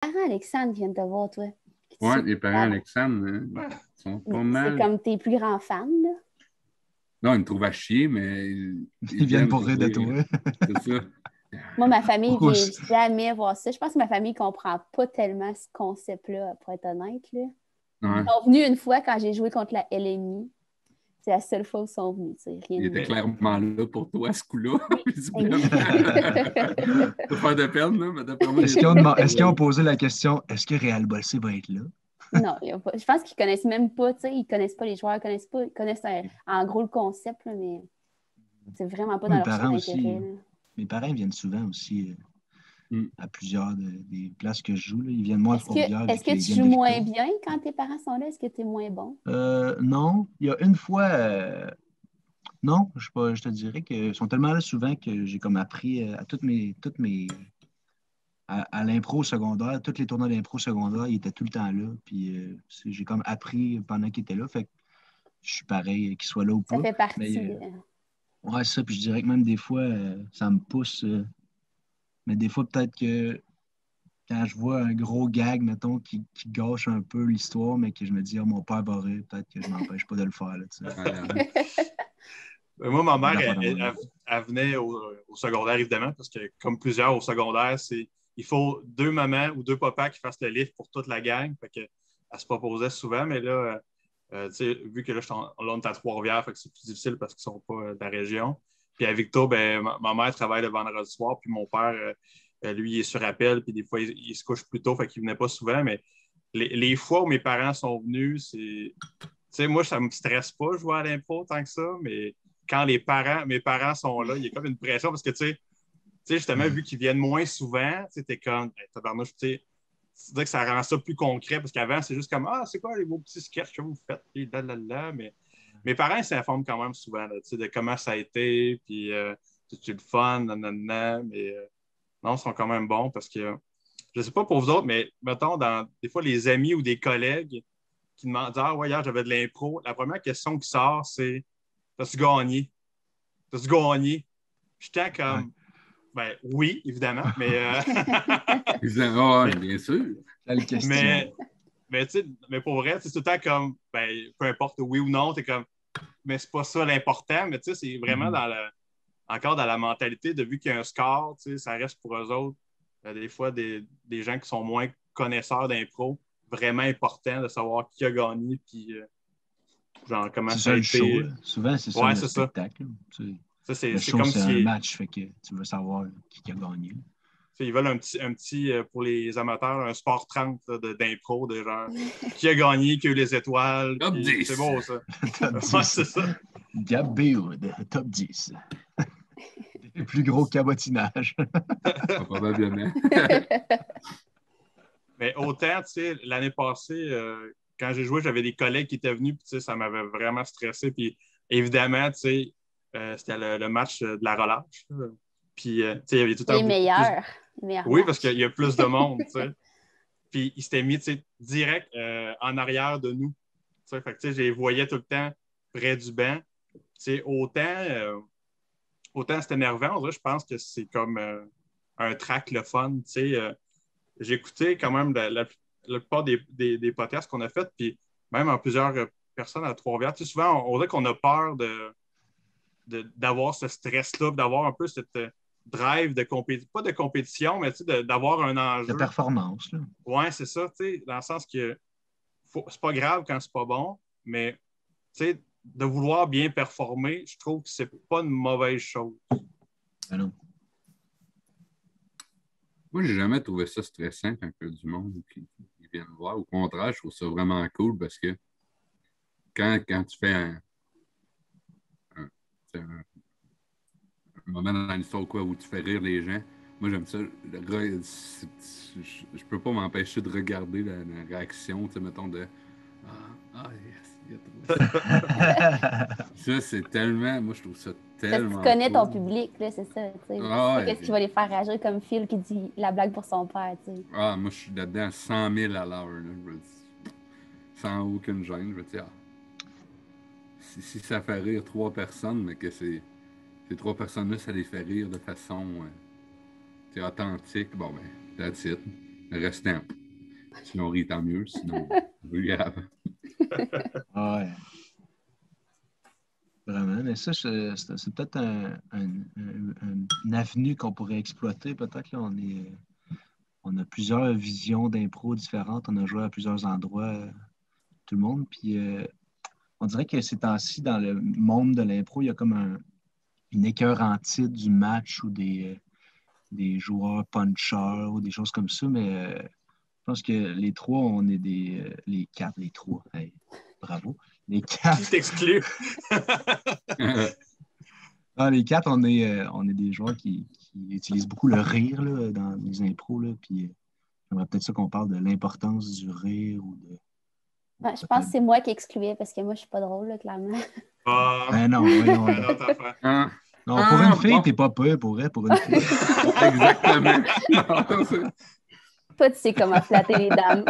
parents, Alexandre, viennent te voir, toi. Ouais, les parents Alexandre sont pas mal. C'est comme tes plus grands fans, là. Non, ils me trouvent à chier, mais ils viennent pour rire de trouver, toi. C'est ça. Moi, ma famille Pourquoi vient aussi? jamais voir ça. Je pense que ma famille ne comprend pas tellement ce concept-là, pour être honnête, là. Ouais. Ils sont venus une fois quand j'ai joué contre la LMI. C'est la seule fois où ils sont venus. Il était clairement là pour toi à ce coup-là. Exact. Pas de peine, là, mais d'après moi. Est-ce qu'ils ont posé la question, est-ce que Real Bolsé va être là? Non, je pense qu'ils connaissent même pas, tu sais, ils connaissent pas les joueurs, ils connaissent en gros le concept, là, mais c'est vraiment pas dans Mes leur champ parents d'intérêt. aussi. Mes parents viennent souvent aussi Mm. à plusieurs des places que je joue. Là. Ils viennent moins à Trois-Rivières. Est-ce que tu joues moins bien quand tes parents sont là? Est-ce que tu es moins bon? Non. Il y a une fois, non, je te dirais qu'ils sont tellement là souvent que j'ai comme appris à à l'impro au secondaire, tous les tournois d'impro secondaire, ils étaient tout le temps là. Puis j'ai comme appris pendant qu'ils étaient là. Fait que je suis pareil, qu'ils soient là ou pas. Ça fait partie Mais, de... ouais, c'est ça. Puis je dirais que même des fois, ça me pousse. Mais des fois, peut-être que quand je vois un gros gag, mettons, qui gâche un peu l'histoire, mais que je me dis, oh, mon père va rire, peut-être que je m'empêche pas de le faire. Là, moi, ma mère, elle venait au secondaire, évidemment, parce que comme plusieurs au secondaire, il faut 2 mamans ou 2 papas qui fassent le livre pour toute la gang. Fait que, elle se proposait souvent, mais là, vu que là, on est à Trois-Rivières, fait que c'est plus difficile parce qu'ils ne sont pas de la région. Puis à Victo, ben, ma mère travaille le vendredi soir, puis mon père, lui, il est sur appel, puis des fois, il se couche plus tôt, fait qu'il ne venait pas souvent. Mais les fois où mes parents sont venus, moi, ça ne me stresse pas jouer à l'impro tant que ça, mais quand mes parents sont là, il y a comme une pression parce que, tu sais, justement, vu qu'ils viennent moins souvent, tu es comme, tabarnouche, tu sais, c'est-à-dire que ça rend ça plus concret parce qu'avant, c'est juste comme, ah, c'est quoi les beaux petits sketchs que vous faites, puis là. Mais mes parents, ils s'informent quand même souvent, là, de comment ça a été, puis c'est le fun, nanana, mais non, ils sont quand même bons parce que, je sais pas pour vous autres, mais mettons, des fois, les amis ou des collègues qui demandent, ah, ouais, hier, j'avais de l'impro, la première question qui sort, c'est, t'as-tu gagné? T'as-tu gagné? Je t'en comme, ouais. Ben oui, évidemment, mais... bien sûr. Quelle question. Mais pour vrai, c'est tout le temps comme, ben, peu importe oui ou non, t'es comme, mais c'est pas ça l'important, mais tu sais, c'est vraiment encore dans la mentalité de vu qu'il y a un score, tu sais, ça reste pour eux autres, des fois, des gens qui sont moins connaisseurs d'impro, vraiment important de savoir qui a gagné, puis genre comment ça a été. Show, souvent, c'est ça le spectacle. C'est comme c'est un match, fait que tu veux savoir qui a gagné. Ils veulent un petit pour les amateurs, un sport 30 d'impro, de genre qui a gagné, qui a eu les étoiles. Top 10. C'est beau, ça. Top 10. Ouais, c'est ça. Gabbewood, top 10. Les plus gros cabotinages. Probablement. Mais autant, tu sais, l'année passée, quand j'ai joué, j'avais des collègues qui étaient venus, puis tu sais, ça m'avait vraiment stressé. Puis évidemment, tu sais, c'était le match de la relâche. Puis, tu sais, il y avait tout un... Les meilleurs. Oui, parce qu'il y a plus de monde, tu sais. Puis, il s'était mis, tu sais, direct en arrière de nous. Tu sais, fait que, tu sais, je les voyais tout le temps près du banc. Tu sais, autant c'est énervant, on dirait, je pense que c'est comme un track le fun, tu sais. J'ai écouté quand même la plupart des podcasts qu'on a fait, puis même en plusieurs personnes à Trois-Rivières. Tu sais, souvent, on dirait qu'on a peur d'avoir ce stress-là, d'avoir un peu cette drive de compétition, pas de compétition, mais tu sais, d'avoir un enjeu. De performance, là. Ouais, c'est ça, tu sais, dans le sens que c'est pas grave quand c'est pas bon, mais tu sais, de vouloir bien performer, je trouve que c'est pas une mauvaise chose. Ben non. Moi, j'ai jamais trouvé ça stressant quand il y a du monde qui vient me voir. Au contraire, je trouve ça vraiment cool parce que quand tu fais un moment dans l'histoire quoi, où tu fais rire les gens, moi, j'aime ça. Je peux pas m'empêcher de regarder la réaction, tu sais, mettons, de yes, il y a trop. Ça, c'est tellement... Moi, je trouve ça tellement tu connais cool. ton public, là, c'est ça. Qu'est-ce qui va les faire réagir comme Phil qui dit la blague pour son père, tu sais. Moi, je suis là-dedans à 100 000 à l'heure, là, sans aucune gêne. Je veux dire, si ça fait rire 3 personnes, mais que ces 3 personnes-là, ça les fait rire de façon authentique, bon, ben, that's it. Le restant. Si on rit, tant mieux. Sinon, c'est grave. Ouais. Vraiment, mais ça, c'est peut-être une avenue qu'on pourrait exploiter. Peut-être là, on a plusieurs visions d'impro différentes. On a joué à plusieurs endroits, tout le monde. Puis on dirait que ces temps-ci, dans le monde de l'impro, il y a comme une écœurantite du match ou des joueurs puncheurs ou des choses comme ça. Mais je pense que les trois, on est les quatre, les trois. Hey, bravo. Les quatre. Qui t'exclut? Les quatre, on est des joueurs qui utilisent beaucoup le rire là, dans les impros. Là, puis j'aimerais peut-être ça qu'on parle de l'importance du rire ou de. Ouais, je pense que c'est moi qui excluais parce que moi, je suis pas drôle, là, clairement. Non, voyons. Hein? Non, pour une fille, t'es pas peur pour une fille. Exactement. Non, Toi, tu sais comment flatter les dames.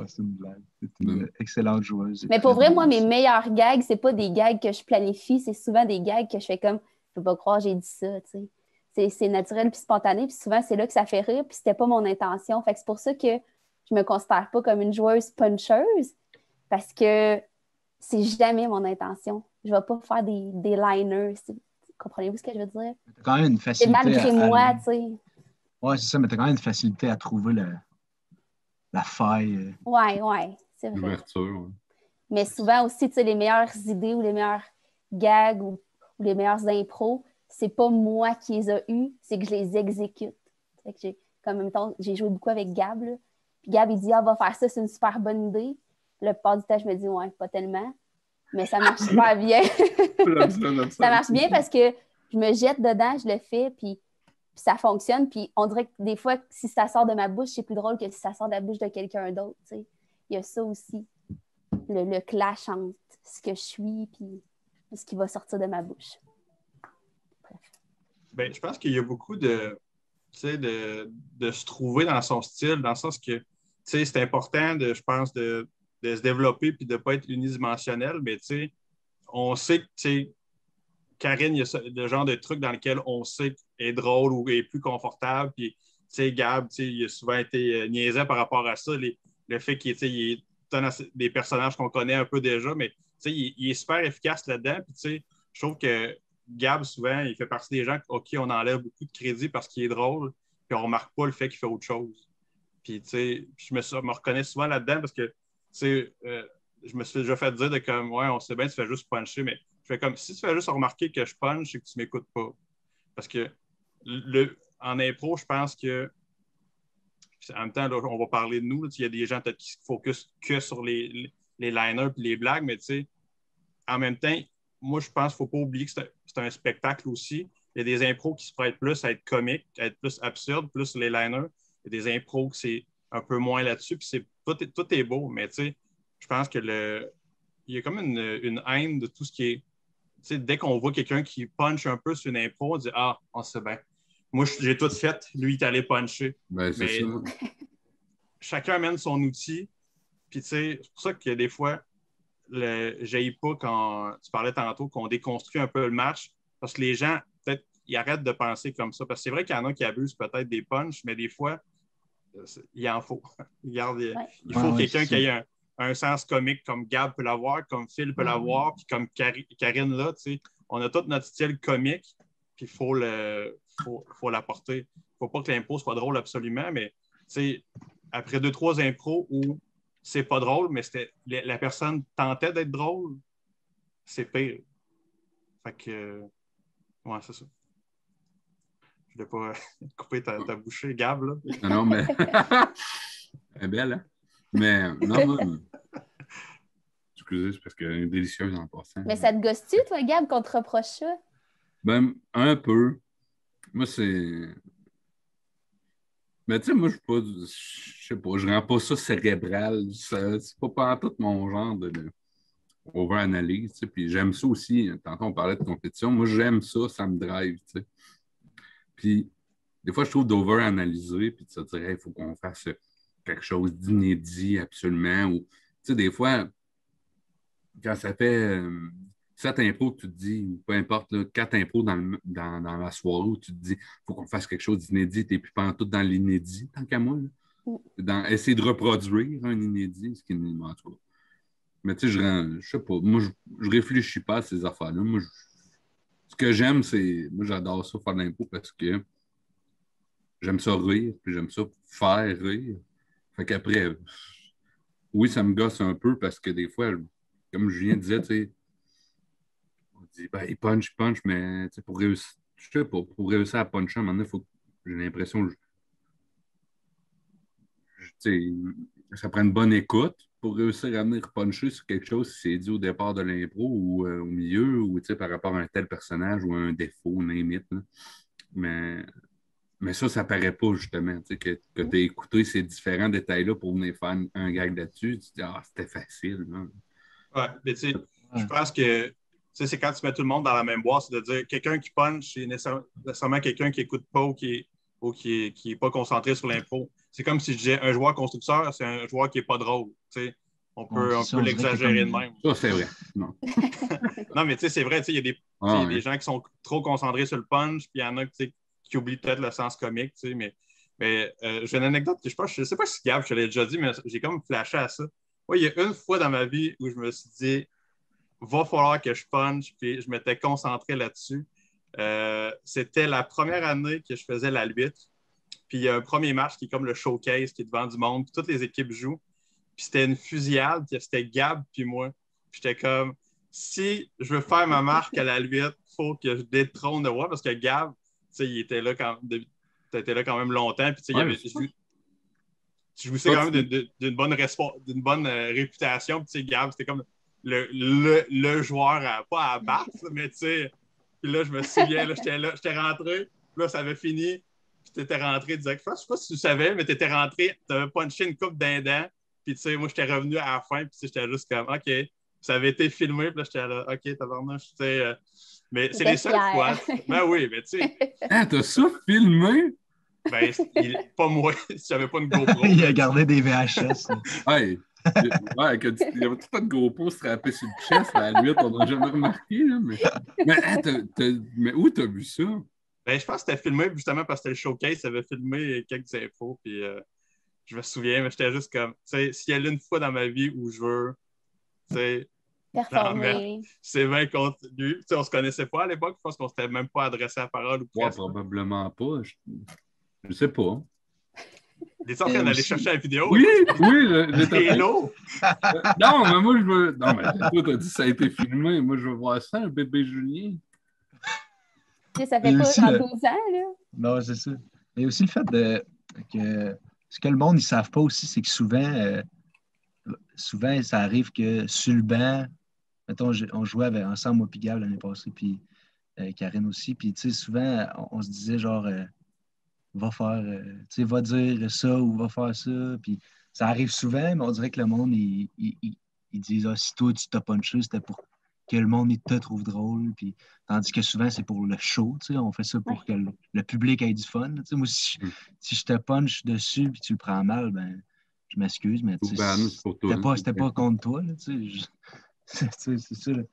C'est une blague. C'est une excellente joueuse. Mais pour vrai, moi, mes meilleurs gags, c'est pas des gags que je planifie, c'est souvent des gags que je fais comme « je peux pas croire j'ai dit ça », tu sais. C'est naturel puis spontané, puis souvent, c'est là que ça fait rire, puis c'était pas mon intention. Fait que c'est pour ça que je me considère pas comme une joueuse puncheuse, parce que c'est jamais mon intention. Je vais pas faire des liners. Comprenez-vous ce que je veux dire? T'as quand même une facilité. C'est malgré moi, tu sais. Ouais, c'est ça, mais t'as quand même une facilité à trouver la faille. Ouais, c'est vrai. L'ouverture. Ouais. Mais souvent aussi, tu sais, les meilleures idées ou les meilleurs gags ou les meilleurs impros, c'est pas moi qui les ai eus, c'est que je les exécute. Fait que j'ai joué beaucoup avec Gab, là. Puis Gab, il dit « Ah, va faire ça, c'est une super bonne idée. » Le plupart du temps, je me dis « Ouais, pas tellement. » Mais ça marche super bien. Ça marche bien parce que je me jette dedans, je le fais, puis ça fonctionne. Puis on dirait que des fois, si ça sort de ma bouche, c'est plus drôle que si ça sort de la bouche de quelqu'un d'autre. Tu sais. Il y a ça aussi, le clash entre ce que je suis et ce qui va sortir de ma bouche. Bref. Ben, je pense qu'il y a beaucoup de se trouver dans son style, dans le sens que c'est important, je pense, de se développer et de ne pas être unidimensionnel, mais on sait que Karine, il y a le genre de truc dans lequel on sait qu'elle est drôle ou est plus confortable. Puis, Gab, il a souvent été niaisé par rapport à ça. Le fait qu'il est des personnages qu'on connaît un peu déjà, mais il est super efficace là-dedans. Puis, je trouve que Gab, souvent, il fait partie des gens à qui on enlève beaucoup de crédit parce qu'il est drôle, puis on ne remarque pas le fait qu'il fait autre chose. Puis, je me reconnais souvent là-dedans parce que, je me suis déjà fait dire de comme, ouais, on sait bien, tu fais juste puncher, mais je fais comme, si tu fais juste remarquer que je punch, c'est que tu ne m'écoutes pas. Parce que en impro, je pense que, en même temps, là, on va parler de nous, il y a des gens peut-être qui se focusent que sur les liners et les blagues, mais en même temps, moi, je pense qu'il ne faut pas oublier que c'est un spectacle aussi. Il y a des impros qui se prêtent plus à être comiques, à être plus absurdes, plus les liners. Il y a des impros qui c'est un peu moins là-dessus, puis tout est beau, mais je pense que il y a comme une haine de tout ce qui est. Dès qu'on voit quelqu'un qui punch un peu sur une impro, on dit ah, on sait bien. Moi, j'ai tout fait, lui, il est allé puncher. Ben, c'est ça. Chacun amène son outil, puis c'est pour ça qu'il y a des fois, j'haïs pas quand tu parlais tantôt qu'on déconstruit un peu le match, parce que les gens, peut-être, ils arrêtent de penser comme ça. Parce que c'est vrai qu'il y en a qui abusent peut-être des punchs, mais des fois, il en faut. Il faut quelqu'un qui ait un sens comique comme Gab peut l'avoir, comme Phil peut l'avoir, puis comme Karine là, on a tout notre style comique, puis il faut l'apporter. Il ne faut pas que l'impro soit drôle absolument, mais après 2-3 impros où c'est pas drôle, mais la personne tentait d'être drôle, c'est pire. Fait que, ouais, c'est ça. Je ne voulais pas couper ta bouchée, Gab, là. Non, mais... Elle est belle, hein? Mais, non, excusez, c'est parce qu'elle est délicieuse en passant. Mais ça te gosse-tu, toi, Gab, qu'on te reproche ça? Ben, un peu. Moi, c'est... Mais tu sais, moi, je sais pas, je rends pas ça cérébral. C'est pas en tout mon genre de over-analyse, tu sais. Puis j'aime ça aussi. Tantôt, on parlait de compétition. Moi, j'aime ça, ça me drive, tu sais. Puis, des fois, je trouve d'over-analyser, puis de se dire, il faut qu'on fasse quelque chose d'inédit absolument. Ou, tu sais, des fois, quand ça fait 7 impros que tu te dis, ou peu importe, là, 4 impros dans la soirée où tu te dis, il faut qu'on fasse quelque chose d'inédit, t'es plus pantoute dans l'inédit, tant qu'à moi. Essayer de reproduire un inédit, ce qui est en tout cas. Mais tu sais, je sais pas, moi, je réfléchis pas à ces affaires-là. Moi, ce que j'aime, c'est, moi, j'adore ça, faire de l'impro, parce que j'aime ça rire, puis j'aime ça faire rire. Fait qu'après, oui, ça me gosse un peu, parce que des fois, comme Julien disait, tu sais, on dit, ben, il punch, mais tu sais, pour réussir, je sais pas, pour réussir à puncher, à un moment donné, j'ai l'impression que tu sais, ça prend une bonne écoute pour réussir à venir puncher sur quelque chose si c'est dit au départ de l'impro ou au milieu ou tu sais, par rapport à un tel personnage ou à un défaut, name it, là. Mais ça paraît pas justement. Tu sais, que tu as écouté ces différents détails-là pour venir faire un gag là-dessus. Tu te dis, ah, c'était facile. Là. Ouais, mais tu sais, je pense que tu sais, c'est quand tu mets tout le monde dans la même boîte, c'est de dire quelqu'un qui punch, c'est nécessairement quelqu'un qui écoute pas ou qui est pas concentré sur l'impro. C'est comme si je disais un joueur constructeur, c'est un joueur qui est pas drôle. Tu sais. On peut l'exagérer de même. Ça, c'est vrai. Non, non mais tu sais, c'est vrai, il y a des gens qui sont trop concentrés sur le punch, puis il y en a qui oublient peut-être le sens comique, tu sais, mais j'ai une anecdote que je sais pas si Gab, je te l'ai déjà dit, mais j'ai comme flashé à ça. Moi, il y a une fois dans ma vie où je me suis dit, va falloir que je punch, puis je m'étais concentré là-dessus. C'était la première année que je faisais la lutte. Puis il y a un premier match qui est comme le showcase, qui est devant du monde, puis toutes les équipes jouent. Puis c'était une fusillade, puis c'était Gab puis moi. Puis j'étais comme, si je veux faire ma marque à la lutte, il faut que je détrône de moi, parce que Gab, tu sais, il était là quand même longtemps, puis tu sais, je jouissais quand même d'une bonne réputation, puis tu sais, Gab, c'était comme le joueur, pas à battre, mais tu sais, puis là, je me souviens, là, j'étais rentré, puis là, ça avait fini, puis tu étais rentré direct. Je sais pas si tu savais, mais tu étais rentré, tu avais punché une coupe d'un dent, puis tu sais, moi, j'étais revenu à la fin, puis j'étais juste comme, OK, ça avait été filmé, puis là, j'étais là, OK, tabarnouche, tu sais, mais c'est les seules fois. Ben oui, mais tu sais. Ah, t'as ça filmé? Ben, pas moi, si j'avais pas une GoPro. Il a gardé des VHS. Ouais. Ouais, il y avait tout pas de GoPro strappé sur le chest, à la lutte, on n'a jamais remarqué. Là, mais où t'as vu ça? Ben, je pense que c'était filmé justement parce que c'était le showcase, ça avait filmé quelques infos, puis je me souviens, mais j'étais juste comme, tu sais, s'il y a une fois dans ma vie où je veux, tu sais, performer. C'est bien contenu. Tu sais, on se connaissait pas à l'époque, je pense qu'on s'était même pas adressé à la parole. Ouais, probablement pas. Je sais pas. T'es en train d'aller chercher la vidéo? Oui, j'étais Non, mais moi, je veux. Non, mais toi, t'as dit que ça a été filmé. Moi, je veux voir ça, un bébé Julien. Tu sais, ça fait pas en 12 ans, là. Non, c'est ça. Mais aussi le fait que ce que le monde ne savent pas aussi, c'est que souvent, ça arrive que sur le banc, mettons, on jouait ensemble, moi et Gab l'année passée, puis Karine aussi, puis tu sais, souvent, on se disait genre, va faire, tu sais, va dire ça ou va faire ça, puis ça arrive souvent, mais on dirait que le monde, ils disent, ah, si toi, tu t'as punché, c'était pour que le monde il te trouve drôle, puis tandis que souvent, c'est pour le show, tu sais, on fait ça pour que le public ait du fun. Tu sais, moi, si je te punch dessus, puis tu le prends mal, ben, je m'excuse, mais tu sais, c'était pas contre toi, là, tu sais, c'est ça, là.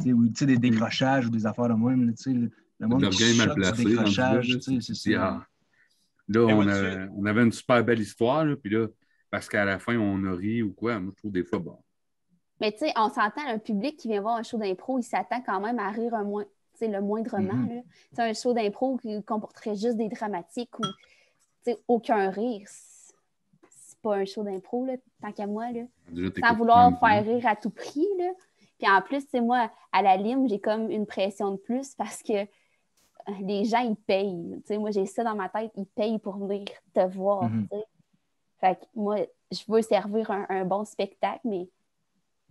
Tu sais, des décrochages ou des affaires de même, tu sais, le monde qui mal choque placé, du décrochage, tu sais, c'est ça. Là, on avait une super belle histoire, là, puis là, parce qu'à la fin, on a ri ou quoi, moi, je trouve des fois, bon. Mais tu sais, on s'entend, un public qui vient voir un show d'impro, il s'attend quand même à rire le moindrement. C'est un show d'impro qui comporterait juste des dramatiques ou aucun rire. C'est pas un show d'impro, là, tant qu'à moi. Là. Sans vouloir faire rire à tout prix. Là. Puis en plus, moi, à la lime, j'ai comme une pression de plus parce que les gens, ils payent. T'sais, moi, j'ai ça dans ma tête, ils payent pour venir te voir. Fait que moi, je veux servir un bon spectacle, mais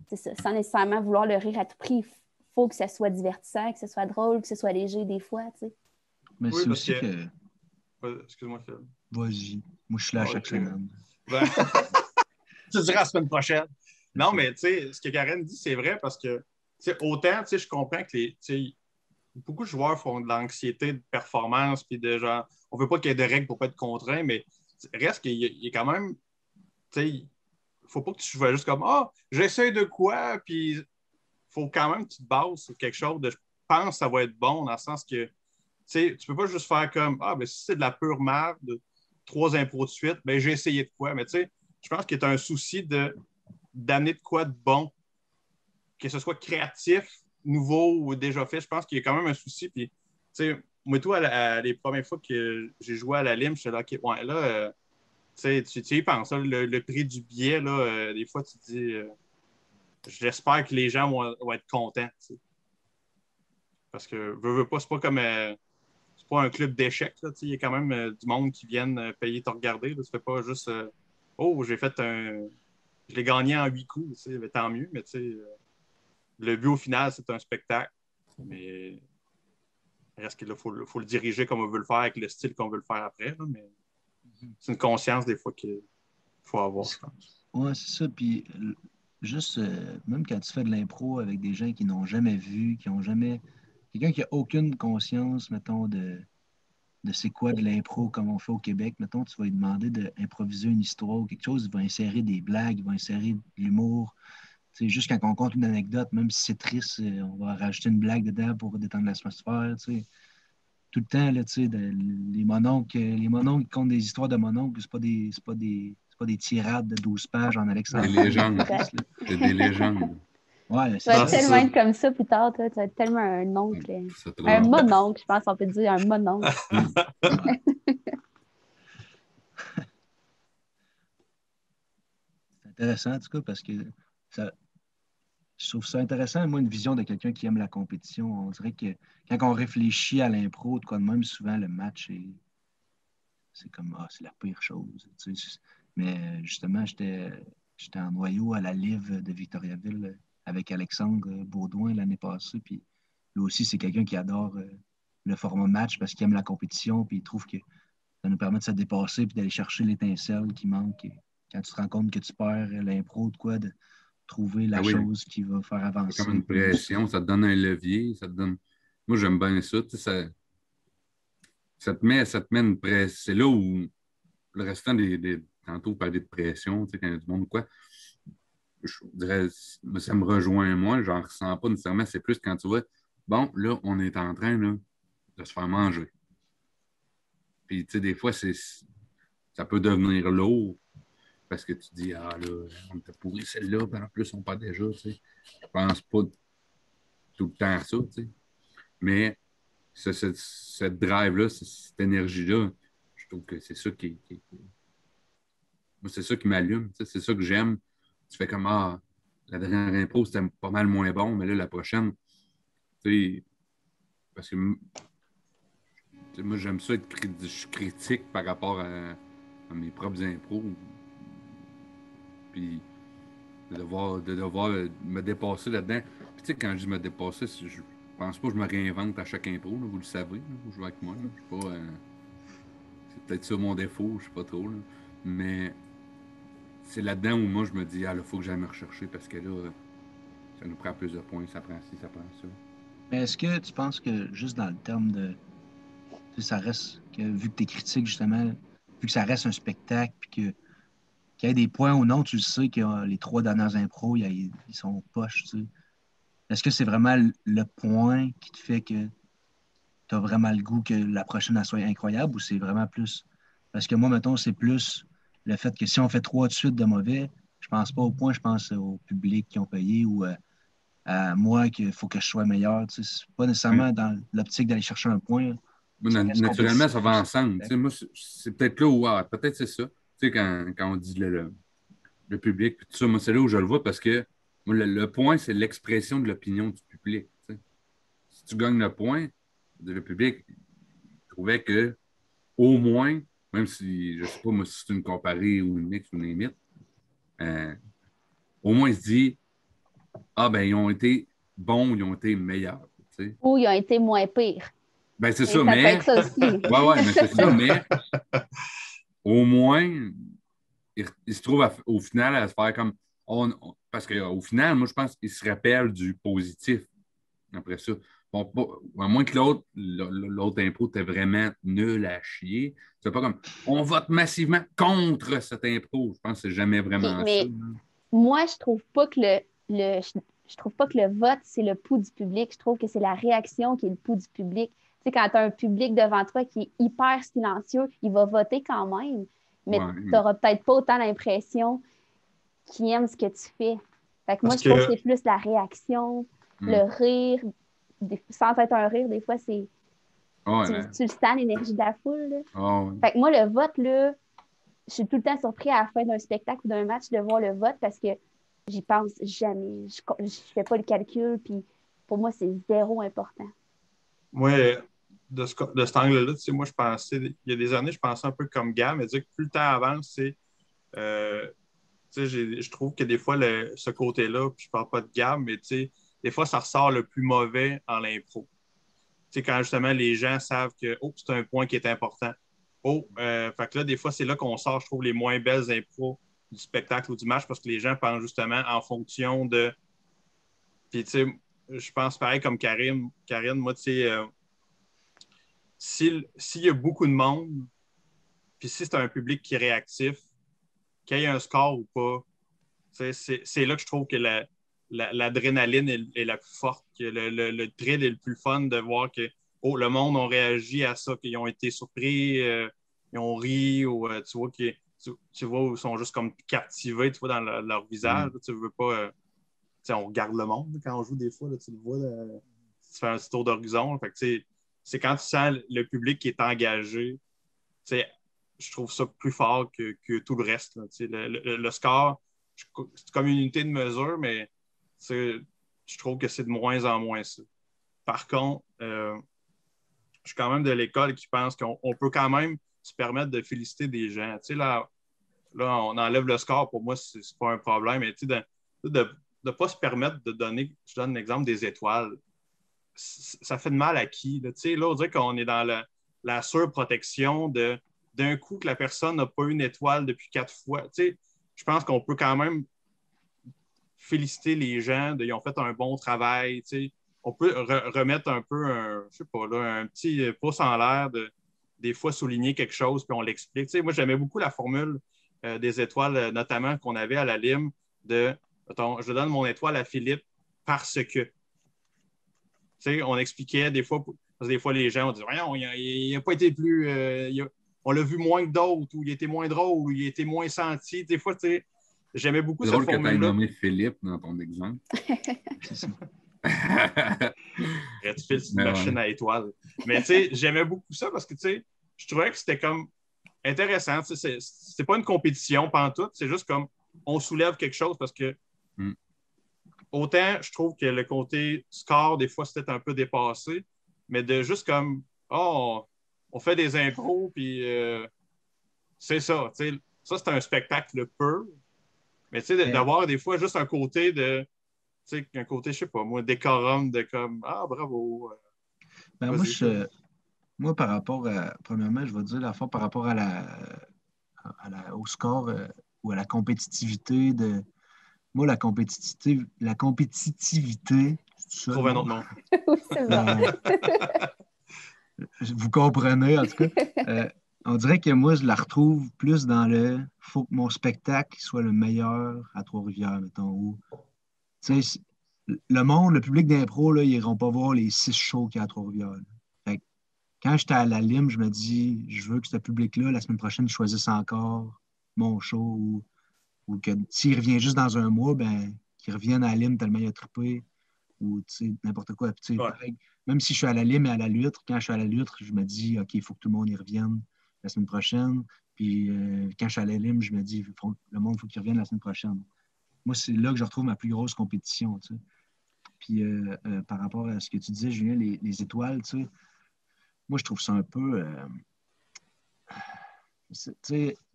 c'est ça, sans nécessairement vouloir le rire à tout prix. Il faut que ça soit divertissant, que ce soit drôle, que ce soit léger des fois. T'sais. Mais oui, c'est aussi que... Excuse-moi, Phil. Vas-y. Moi, je suis là chaque semaine. Ben... tu diras la semaine prochaine. Non, mais tu sais, ce que Karen dit, c'est vrai parce que autant, je comprends que beaucoup de joueurs font de l'anxiété de performance, puis de genre, on veut pas qu'il y ait de règles pour pas être contraint, mais reste qu'il y a quand même, tu sais, faut pas que tu sois juste comme, j'essaie de quoi, puis faut quand même que tu te bases sur quelque chose de je pense que ça va être bon, dans le sens que tu peux pas juste faire comme ben si c'est de la pure merde, 3 impros de suite, ben j'ai essayé de quoi. Mais tu sais, je pense qu'il y a un souci d'amener de quoi de bon, que ce soit créatif, nouveau ou déjà fait. Je pense qu'il y a quand même un souci. Puis, tu sais, moi, tout, les premières fois que j'ai joué à la Lime, j'étais là, OK, ouais, là, tu y penses, là, le prix du billet, là, des fois, tu te dis, j'espère que les gens vont être contents. T'sais. Parce que, veux pas, c'est pas comme. C'est pas un club d'échecs. Il y a quand même du monde qui viennent payer te regarder. Là. Tu fais pas juste j'ai fait je l'ai gagné en 8 coups, mais tant mieux, mais le but au final, c'est un spectacle. Mais reste qu'il faut le diriger comme on veut le faire, avec le style qu'on veut le faire après. Là, mais c'est une conscience des fois qu'il faut avoir, je pense. Ouais, c'est ça. Puis juste, même quand tu fais de l'impro avec des gens qui n'ont jamais vu, qui n'ont jamais. Quelqu'un qui n'a aucune conscience, mettons, de c'est quoi de l'impro comme on fait au Québec. Mettons, tu vas lui demander d'improviser une histoire ou quelque chose, il va insérer des blagues, il va insérer de l'humour. Tu sais, juste quand on compte une anecdote, même si c'est triste, on va rajouter une blague dedans pour détendre l'atmosphère. Tu sais. Tout le temps, là, tu sais, les mononcles qui comptent des histoires de mononcles, c'est pas des tirades de 12 pages en Alexandre. Des légendes. C'est des légendes. Ouais, tu vas tellement être comme ça plus tard, toi. Tu vas être tellement un oncle. Un mononcle, je pense qu'on peut dire un mononcle. C'est intéressant, en tout cas, parce que je trouve ça intéressant, moi, une vision de quelqu'un qui aime la compétition. On dirait que quand on réfléchit à l'impro, de quoi de même, souvent, le match, c'est comme, c'est la pire chose. Tu sais. Mais justement, j'étais en noyau à la Live de Victoriaville avec Alexandre Baudouin l'année passée. Puis lui aussi, c'est quelqu'un qui adore le format match parce qu'il aime la compétition. Puis il trouve que ça nous permet de se dépasser puis d'aller chercher l'étincelle qui manque. Et quand tu te rends compte que tu perds l'impro, de quoi, de trouver la chose qui va faire avancer. C'est comme une pression, ça te donne un levier, ça te donne. Moi, j'aime bien ça. Tu sais, ça te met une pression. C'est là où le restant tantôt, parler de pression, tu sais, quand il y a du monde ou quoi, je dirais, ça me rejoint moi, j'en ressens pas nécessairement. C'est plus quand tu vois, bon, là, on est en train là, de se faire manger. Puis, tu sais, des fois, ça peut devenir lourd parce que tu dis, ah là, on t'a pourri celle-là, puis en plus, on part déjà, tu sais. Je pense pas tout le temps à ça, tu sais. Mais cette drive-là, cette énergie-là, je trouve que c'est ça moi, c'est ça qui m'allume, tu sais, c'est ça que j'aime. Tu fais comme, la dernière impro, c'était pas mal moins bon, mais là, la prochaine, tu sais, parce que moi, j'aime ça être critique par rapport à mes propres impros. Puis de devoir me dépasser là-dedans. Puis tu sais, quand je dis me dépasser, je pense pas que je me réinvente à chaque impro, là, vous le savez, là, vous jouez avec moi. Là, je suis pas, c'est peut-être ça mon défaut, je sais pas trop. Là, mais c'est là-dedans où moi je me dis, il faut que j'aille me rechercher parce que là, ça nous prend plus de points, ça prend ci, ça prend ça. Mais est-ce que tu penses que juste dans le terme de. Tu sais, ça reste. Vu que tu es critique, justement, vu que ça reste un spectacle, puis qu'il y ait des points ou non, tu le sais que les 3 dernières impros, ils sont poches, tu sais. Est-ce que c'est vraiment le point qui te fait que tu as vraiment le goût que la prochaine elle soit incroyable ou c'est vraiment plus. Parce que moi, mettons, c'est plus le fait que si on fait 3 de suite de mauvais, je pense pas au point, je pense au public qui ont payé ou à moi qu'il faut que je sois meilleur. Tu sais, c'est pas nécessairement dans l'optique d'aller chercher un point. Moi, naturellement, ça va ensemble. Tu sais, moi, c'est peut-être là où, peut-être c'est ça. Tu sais, quand on dit le public, puis tout ça, moi, c'est là où je le vois parce que moi, le point, c'est l'expression de l'opinion du public. Tu sais. Si tu gagnes le point, le public trouvait que, au moins, même si, je sais pas, moi, si c'est une comparée ou une mix ou une limite, au moins, il se dit, ben, ils ont été bons, ils ont été meilleurs. Tu sais. Ou ils ont été moins pires. Ben, c'est Et ça, ça mais. peut être ça aussi. Ouais, mais c'est ça, mais au moins, il se trouve au final à se faire comme. Parce qu'au final, moi, je pense qu'il se rappelle du positif après ça. Bon, à moins que l'autre impro était vraiment nul à chier. C'est pas comme on vote massivement contre cette impro. Je pense que c'est jamais vraiment mais ça. moi, je trouve pas que je trouve pas que le vote, c'est le pouls du public. Je trouve que c'est la réaction qui est le pouls du public. Tu sais, quand tu as un public devant toi qui est hyper silencieux, il va voter quand même, mais Ouais. tu n'auras peut-être pas autant l'impression qu'il aime ce que tu fais. Fait que moi, Parce je trouve que- que c'est plus la réaction, le rire. Sans être un rire, des fois, c'est Ouais, tu le sens, l'énergie de la foule. Là. ouais. Fait que moi, le vote, là, je suis tout le temps surpris à la fin d'un spectacle ou d'un match de voir le vote parce que j'y pense jamais. Je fais pas le calcul, puis pour moi, c'est zéro important. Moi, de cet angle-là, tu sais, moi, je pensais, il y a des années, je pensais un peu comme Gab, mais dire que plus le temps avance, tu sais, je trouve que des fois, ce côté-là, puis je parle pas de Gab, mais tu sais, des fois, ça ressort le plus mauvais en l'impro. Tu sais, quand justement les gens savent que, oh, c'est un point qui est important. Oh, fait que là, des fois, c'est là qu'on sort, je trouve, les moins belles impros du spectacle ou du match parce que les gens pensent justement en fonction de. Puis, tu sais, je pense pareil comme Karim. Karine, moi, tu sais, s'il y a beaucoup de monde, puis si c'est un public qui est réactif, qu'il y ait un score ou pas, c'est là que je trouve que l'adrénaline est la plus forte, que le thrill est le plus fun de voir que oh, le monde a réagi à ça, qu'ils ont été surpris, ils ont ri, ou tu vois tu vois, ils sont juste comme captivés, tu vois, dans leur visage. Tu veux pas. On regarde le monde quand on joue des fois, là, tu le vois, tu fais un petit tour d'horizon. Fait que, c'est quand tu sens le public qui est engagé, je trouve ça plus fort que tout le reste. Là, le score, c'est comme une unité de mesure, mais je trouve que c'est de moins en moins ça. Par contre, je suis quand même de l'école qui pense qu'on peut quand même se permettre de féliciter des gens. Là, on enlève le score, pour moi, c'est pas un problème, mais de ne pas se permettre de donner, je donne l'exemple des étoiles, ça fait de mal à qui? Là, on dirait qu'on est dans la surprotection d'un coup que la personne n'a pas eu une étoile depuis 4 fois. Je pense qu'on peut quand même féliciter les gens, ils ont fait un bon travail. On peut remettre un peu, je sais pas, là, un petit pouce en l'air, des fois souligner quelque chose, puis on l'explique. Moi, j'aimais beaucoup la formule des étoiles, notamment qu'on avait à la Lime, attends, je donne mon étoile à Philippe parce que. On expliquait des fois, parce que des fois, les gens ont dit voyons, il n'a pas été plus. On l'a vu moins que d'autres, ou il était moins drôle, ou il était moins senti. Des fois, j'aimais beaucoup C'est cette drôle que tu aies formule-là. nommé Philippe dans ton exemple. Red Phil, c'est une machine à étoiles. Mais j'aimais beaucoup ça parce que je trouvais que c'était comme intéressant. C'est pas une compétition pantoute, c'est juste comme on soulève quelque chose parce que autant je trouve que le côté score, des fois, c'était un peu dépassé, mais de juste comme oh, on fait des impros, puis c'est ça. Ça, c'est un spectacle pur. Mais d'avoir des fois juste un côté un côté, je sais pas, moi, décorum de comme ah, bravo. Ben, moi, par rapport à, premièrement, je vais dire la fois par rapport au score ou à la compétitivité moi, la compétitivité, c'est ça, Trouve un autre nom. C'est bon. Vous comprenez, en tout cas. On dirait que moi, je la retrouve plus dans faut que mon spectacle soit le meilleur à Trois-Rivières, mettons. Où, le public d'impro, là, ils n'iront pas voir les 6 shows qu'il y a à Trois-Rivières. Fait que quand j'étais à la Lime, je me dis, je veux que ce public-là, la semaine prochaine, choisisse encore mon show ou que s'il revient juste dans un mois, ben, qu'il revienne à la Lime tellement il a trippé ou n'importe quoi. Puis, Ouais. pareil, même si je suis à la Lime et à la Luître, quand je suis à la Luître, je me dis, OK, il faut que tout le monde y revienne la semaine prochaine. Puis quand je suis à la Lime, je me dis, le monde, il faut qu'il revienne la semaine prochaine. Moi, c'est là que je retrouve ma plus grosse compétition. T'sais. Puis par rapport à ce que tu disais, Julien, les étoiles, moi, je trouve ça un peu.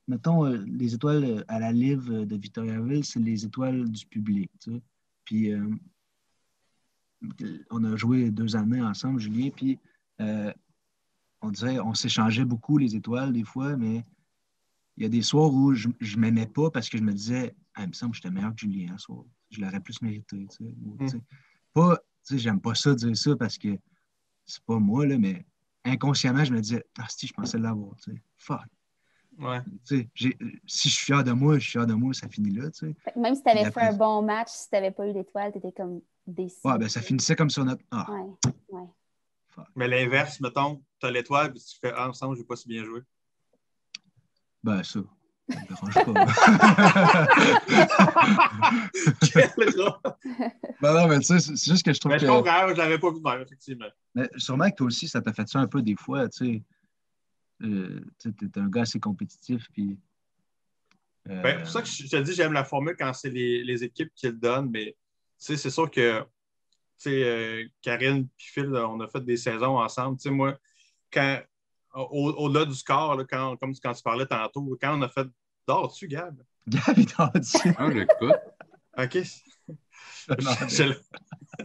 Mettons, les étoiles à la Live de Victoriaville, c'est les étoiles du public. Puis on a joué 2 années ensemble, Julien, puis on dirait, on s'échangeait beaucoup les étoiles des fois, mais il y a des soirs où je ne m'aimais pas parce que je me disais, ah, il me semble que j'étais meilleur que Julien ce soir. Je l'aurais plus mérité. Pas, j'aime pas ça dire ça parce que c'est pas moi, là, mais inconsciemment, je me disais, ah, si, je pensais l'avoir. Fuck. Ouais. Si je suis fier de moi, je suis fier de moi, ça finit là. Fait que même si tu avais fait après... un bon match, si tu n'avais pas eu l'étoile, tu étais comme déçu. Ouais, ben ça finissait comme sur notre. Ah. Ouais. Mais l'inverse, mettons, tu as l'étoile et tu fais ensemble, je n'ai pas si bien joué. Ben ça me dérange pas. Quel drôle! Ben non, mais tu sais, c'est juste que je trouve je comprends, je ne l'avais pas vu de même, effectivement. Mais sûrement que toi aussi, ça t'a fait ça un peu des fois, tu sais. T'es un gars assez compétitif, puis... C'est pour ça que je te dis, j'aime la formule quand c'est les équipes qui le donnent, mais c'est sûr que Karine et Phil, on a fait des saisons ensemble. Moi, au-delà du score, là, comme quand tu parlais tantôt, quand on a fait... Dors-tu, Gab? Gab est dors-tu. Ah, j'écoute. OK. Je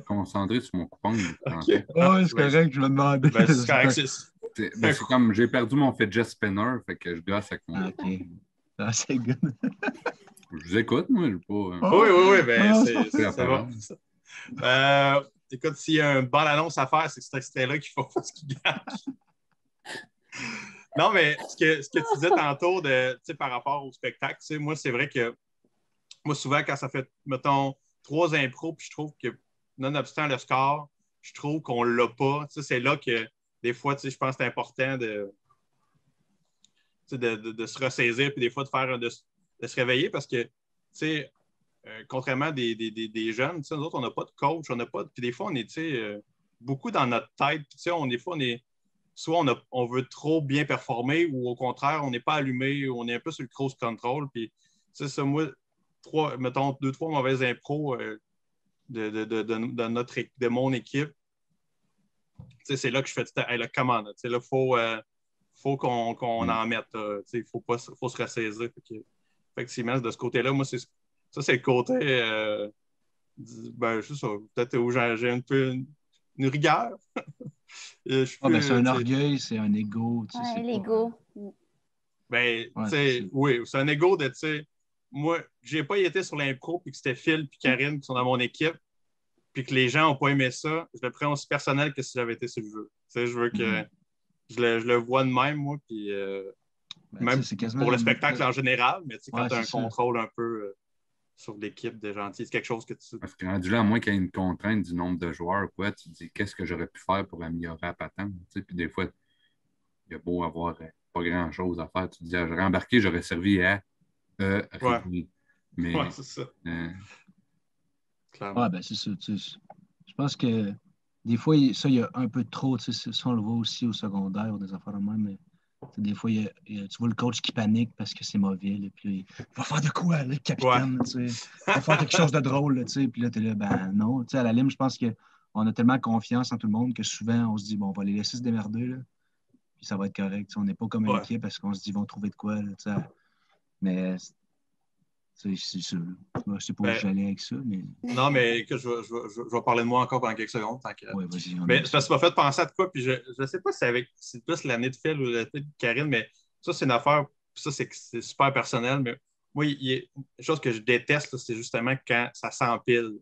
concentré sur mon coupon. Okay. Oh, c'est correct, je me demandais. C'est correct, c'est comme j'ai perdu mon fidget spinner, fait que je gosse avec mon. OK. Ah, c'est good. Je vous écoute, moi, je ne pas. Oui, ben, c'est bon. Écoute, s'il y a une bonne annonce à faire, c'est que cet extrait-là qu'il faut qu'il gagne. Non, mais ce que tu disais tantôt par rapport au spectacle, moi, c'est vrai que moi, souvent, quand ça fait, mettons, 3 impros, puis je trouve que, nonobstant le score, je trouve qu'on ne l'a pas. C'est là que, des fois, je pense que c'est important de se ressaisir, puis des fois, de se réveiller, parce que, contrairement à des jeunes, nous autres, on n'a pas de coach, on n'a pas puis des fois, on est, beaucoup dans notre tête. Des fois, on est soit on veut trop bien performer ou au contraire, on n'est pas allumé, on est un peu sur le cruise control. Puis, ça, moi, 2-3 mauvaises impros de mon équipe. C'est là que je fais hey, la commande. Là, faut qu'on en mette. Il faut se ressaisir. Effectivement, de ce côté-là, moi, c'est le côté. Je sais ça, peut-être où j'ai un peu une rigueur. c'est un orgueil, c'est un ego. Ouais, l'ego. Oui, c'est un ego de, moi, j'ai pas été sur l'impro, puis que c'était Phil et Karine qui sont dans mon équipe, puis que les gens n'ont pas aimé ça, je le prends aussi personnel que si j'avais été sur le jeu. Je veux que je le vois de même, moi, puis même pour le spectacle en général, mais quand tu as un contrôle un peu sur l'équipe de gentil, c'est quelque chose que tu... Parce que rendu là, à moins qu'il y ait une contrainte du nombre de joueurs, quoi, tu te dis qu'est-ce que j'aurais pu faire pour améliorer la patente. Puis des fois, il y a beau avoir pas grand-chose à faire. Tu te dis, j'aurais embarqué, j'aurais servi à Mais, c'est ça. Ben c'est ça. Je pense que des fois, ça, il y a un peu trop. Ça, on le voit aussi au secondaire ou des affaires de même, mais des fois, tu vois le coach qui panique parce que c'est mauvais. Là, puis il va faire de quoi, le capitaine? Il va faire quelque chose de drôle. Là, puis là, tu es là, ben non. À la limite, je pense qu'on a tellement confiance en tout le monde que souvent, on se dit, bon, on va les laisser se démerder. Là, puis ça va être correct. On n'est pas comme une équipe parce qu'on se dit, ils vont trouver de quoi. Là, mais c'est ça. Je sais pas où j'allais avec ça. Mais... Non, mais écoute, je vais parler de moi encore pendant quelques secondes. Vas-y. Mais ça m'a fait penser à de quoi, puis je ne sais pas si c'est plus l'année de Phil ou l'année de Karine, mais ça, c'est une affaire, ça, c'est super personnel, mais moi, il y a une chose que je déteste, là, c'est justement quand ça s'empile.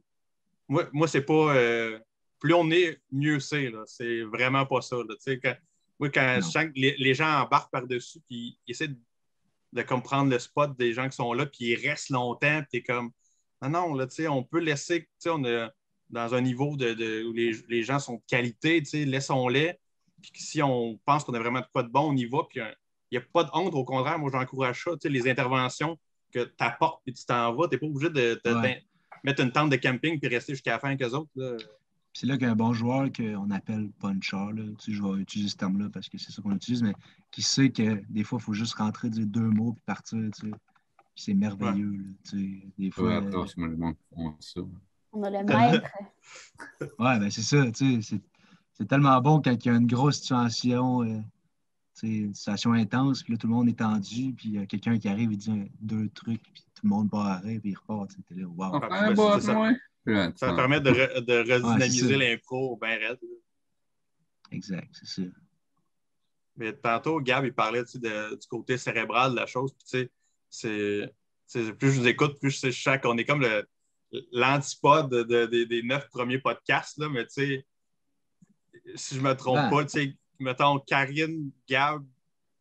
Moi c'est pas... plus on est, mieux c'est. C'est vraiment pas ça. Quand je sens que les gens embarquent par-dessus, puis ils essaient de comprendre le spot des gens qui sont là, puis ils restent longtemps, puis t'es comme, non, là, on peut laisser, on est dans un niveau où les gens sont de qualité, laissons-les, puis si on pense qu'on a vraiment de quoi de bon, on y va, puis il n'y a pas de honte, au contraire, moi, j'encourage ça, les interventions que tu apportes, puis tu t'en vas, tu n'es pas obligé de mettre une tente de camping, puis rester jusqu'à la fin avec eux autres, là. C'est là qu'un bon joueur qu'on appelle puncher, là, je vais utiliser ce terme-là parce que c'est ça qu'on utilise, mais qui sait que des fois, il faut juste rentrer, dire 2 mots puis partir. Puis c'est merveilleux. Des fois, on a le maître. Ben c'est ça. C'est tellement bon quand il y a une grosse situation, une situation intense, puis là, tout le monde est tendu, puis il y a quelqu'un qui arrive et dit 2 trucs, puis tout le monde part arrêt, puis il repart. T'es là, wow. Ça permet de redynamiser l'impro bien raide. Exact, c'est ça. Mais tantôt, Gab, il parlait du côté cérébral de la chose. Puis, plus je vous écoute, plus je sens qu'on est comme l'antipode des 9 premiers podcasts. Là, mais si je ne me trompe pas, mettons Karine, Gab,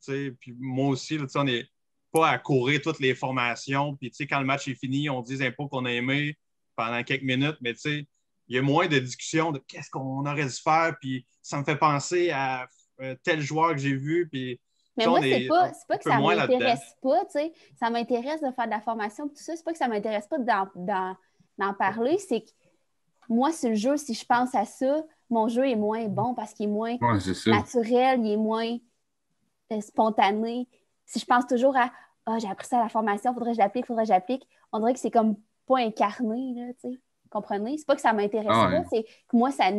puis moi aussi, là, pas à courir toutes les formations. Puis, tu sais, quand le match est fini, on dit les impôts qu'on a aimés pendant quelques minutes, mais tu sais, il y a moins de discussions de qu'est-ce qu'on aurait dû faire, puis ça me fait penser à tel joueur que j'ai vu, puis mais moi, c'est pas que ça m'intéresse pas, tu sais. Ça m'intéresse de faire de la formation, tout ça. C'est pas que ça m'intéresse pas d'en parler, c'est que moi, sur le jeu, si je pense à ça, mon jeu est moins bon parce qu'il est moins naturel, il est moins spontané. Si je pense toujours à « Ah, j'ai appris ça à la formation, faudrait que j'applique », on dirait que c'est comme pas incarné, là, tu sais. Comprenez? C'est pas que ça m'intéresse pas, c'est que moi, ça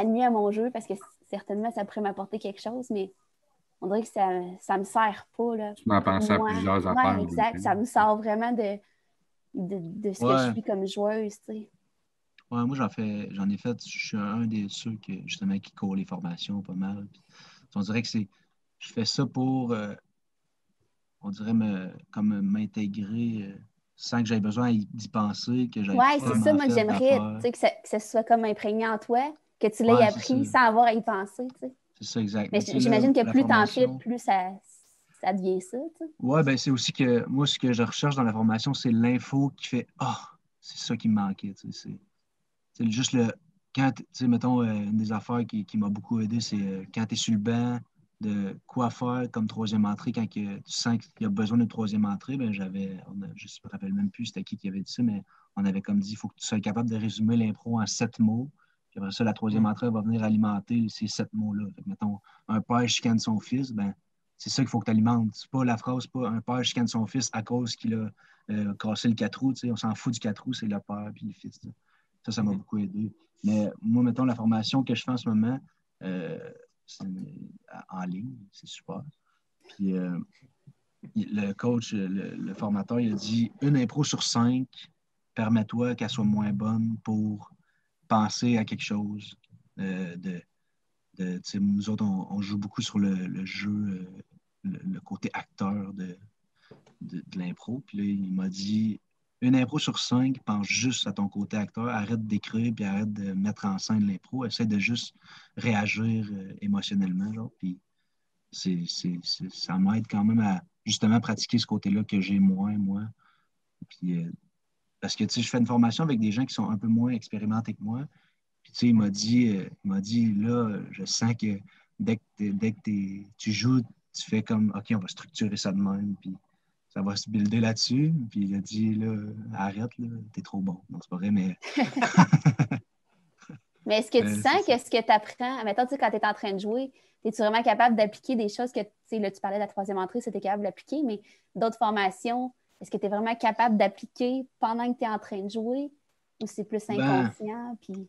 nuit à mon jeu parce que certainement, ça pourrait m'apporter quelque chose, mais on dirait que ça me sert pas, là. Tu m'as pensé à plusieurs affaires. Oui, exact. Ça me sort vraiment de ce que je suis comme joueuse, tu sais. Ouais, moi, j'en ai fait, je suis un des ceux justement, qui court les formations pas mal. Puis, on dirait que je fais ça pour, on dirait, comme m'intégrer sans que j'aie besoin d'y penser, que j'aille c'est ça, moi, j'aimerais, tu sais, que ça soit comme imprégné en toi, que tu l'aies appris sans avoir à y penser, tu sais. C'est ça, exact. Mais j'imagine que plus t'en fais, plus ça devient ça, tu sais. Oui, bien, c'est aussi que moi, ce que je recherche dans la formation, c'est l'info qui fait « Ah, c'est ça qui me manquait. » C'est juste quand, tu sais, mettons, une des affaires qui m'a beaucoup aidé, c'est quand tu es sur le banc, de quoi faire comme troisième entrée quand tu sens qu'il y a besoin d'une troisième entrée. Ben, je ne me rappelle même plus c'était qui avait dit ça, mais on avait comme dit il faut que tu sois capable de résumer l'impro en 7 mots. Puis après ça, la troisième entrée va venir alimenter ces 7 mots-là. Fait que, mettons, un père chicane son fils, ben, c'est ça qu'il faut que tu alimentes. C'est pas la phrase, pas un père chicane son fils à cause qu'il a cassé le 4 roues. On s'en fout du 4 roues, c'est le père puis le fils. T'sais. Ça m'a beaucoup aidé. Mais moi, mettons, la formation que je fais en ce moment, c'est en ligne, c'est super. Puis le coach, le formateur, il a dit une impro sur 5, permets-toi qu'elle soit moins bonne pour penser à quelque chose. Nous autres, on joue beaucoup sur le jeu, le côté acteur de l'impro. Puis là, il m'a dit une impro sur 5, pense juste à ton côté acteur, arrête d'écrire puis arrête de mettre en scène l'impro, essaie de juste réagir émotionnellement. Genre, puis ça m'aide quand même à justement pratiquer ce côté-là que j'ai moins, moi. Puis, parce que je fais une formation avec des gens qui sont un peu moins expérimentés que moi. Puis il m'a dit, là, je sens que dès que tu joues, tu fais comme OK, on va structurer ça de même. Puis ça va se builder là-dessus. Puis il a dit, là, arrête, là, t'es trop bon. Non, c'est pas vrai, mais. Mais est-ce que tu sens que ce que tu apprends, mettons, quand tu es en train de jouer, es-tu vraiment capable d'appliquer des choses que, là, tu parlais de la troisième entrée, c'était capable d'appliquer, mais d'autres formations, est-ce que tu es vraiment capable d'appliquer pendant que tu es en train de jouer ou c'est plus inconscient? Puis...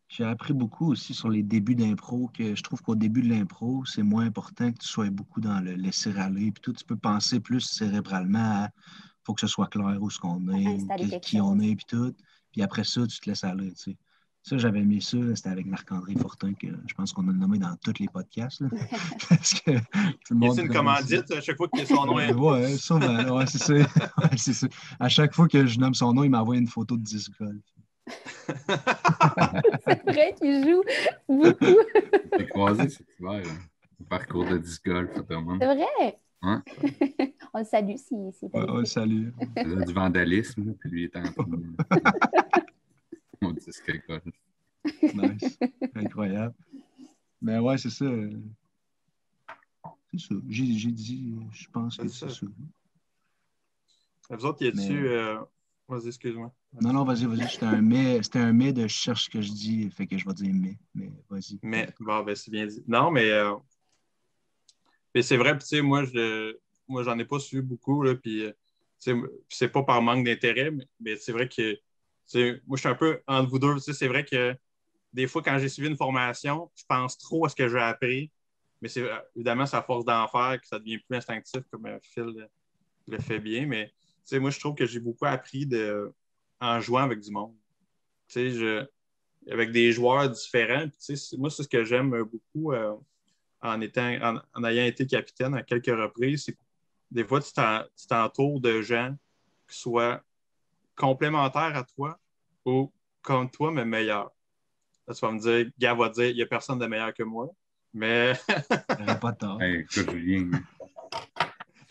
J'ai appris beaucoup aussi sur les débuts d'impro, que je trouve qu'au début de l'impro, c'est moins important que tu sois beaucoup dans le laisser-aller. Puis tout, tu peux penser plus cérébralement à faut que ce soit clair où ce qu'on est, qui on est, puis tout. Puis après ça, tu te laisses aller, tu sais. Ça, j'avais aimé ça. C'était avec Marc-André Fortin, que je pense qu'on a nommé dans tous les podcasts. Là. Parce que tout le monde. Y a une commandite à chaque fois que son nom est. Ouais, sûrement. Ouais, c'est ça. Ouais, c'est ça. À chaque fois que je nomme son nom, il m'envoie une photo de disc golf. C'est vrai qu'il joue beaucoup. J'ai croisé cet hiver, le parcours de disc golf. C'est vrai? Hein? On le salue si on le salue. Il faisait du vandalisme, puis lui il était en train de... Mon disque golf. Nice. Incroyable. Mais ouais, c'est ça. C'est ça. J'ai dit, je pense que c'est ça. Vous autres, y a-tu... Vas-y, excuse-moi. Non, vas-y. C'était un mais de je cherche ce que je dis, fait que je vais dire mais vas-y. Mais, bon, ben, c'est bien dit. Non, mais c'est vrai, tu sais, moi, j'en ai pas su beaucoup, là, puis, c'est pas par manque d'intérêt, mais c'est vrai que, moi, je suis un peu entre vous deux, tu sais, c'est vrai que des fois, quand j'ai suivi une formation, je pense trop à ce que j'ai appris, mais c'est évidemment, c'est à force d'en faire que ça devient plus instinctif, comme Phil le fait bien, mais moi, je trouve que j'ai beaucoup appris en jouant avec du monde. Avec des joueurs différents. Moi, c'est ce que j'aime beaucoup en ayant été capitaine à quelques reprises. C'est que des fois, tu t'entoures de gens qui soient complémentaires à toi ou comme toi, mais meilleurs. Là, tu vas me dire, Gab va dire, il n'y a personne de meilleur que moi. Mais. J'aurais pas tort. Hey, écoute, Julien.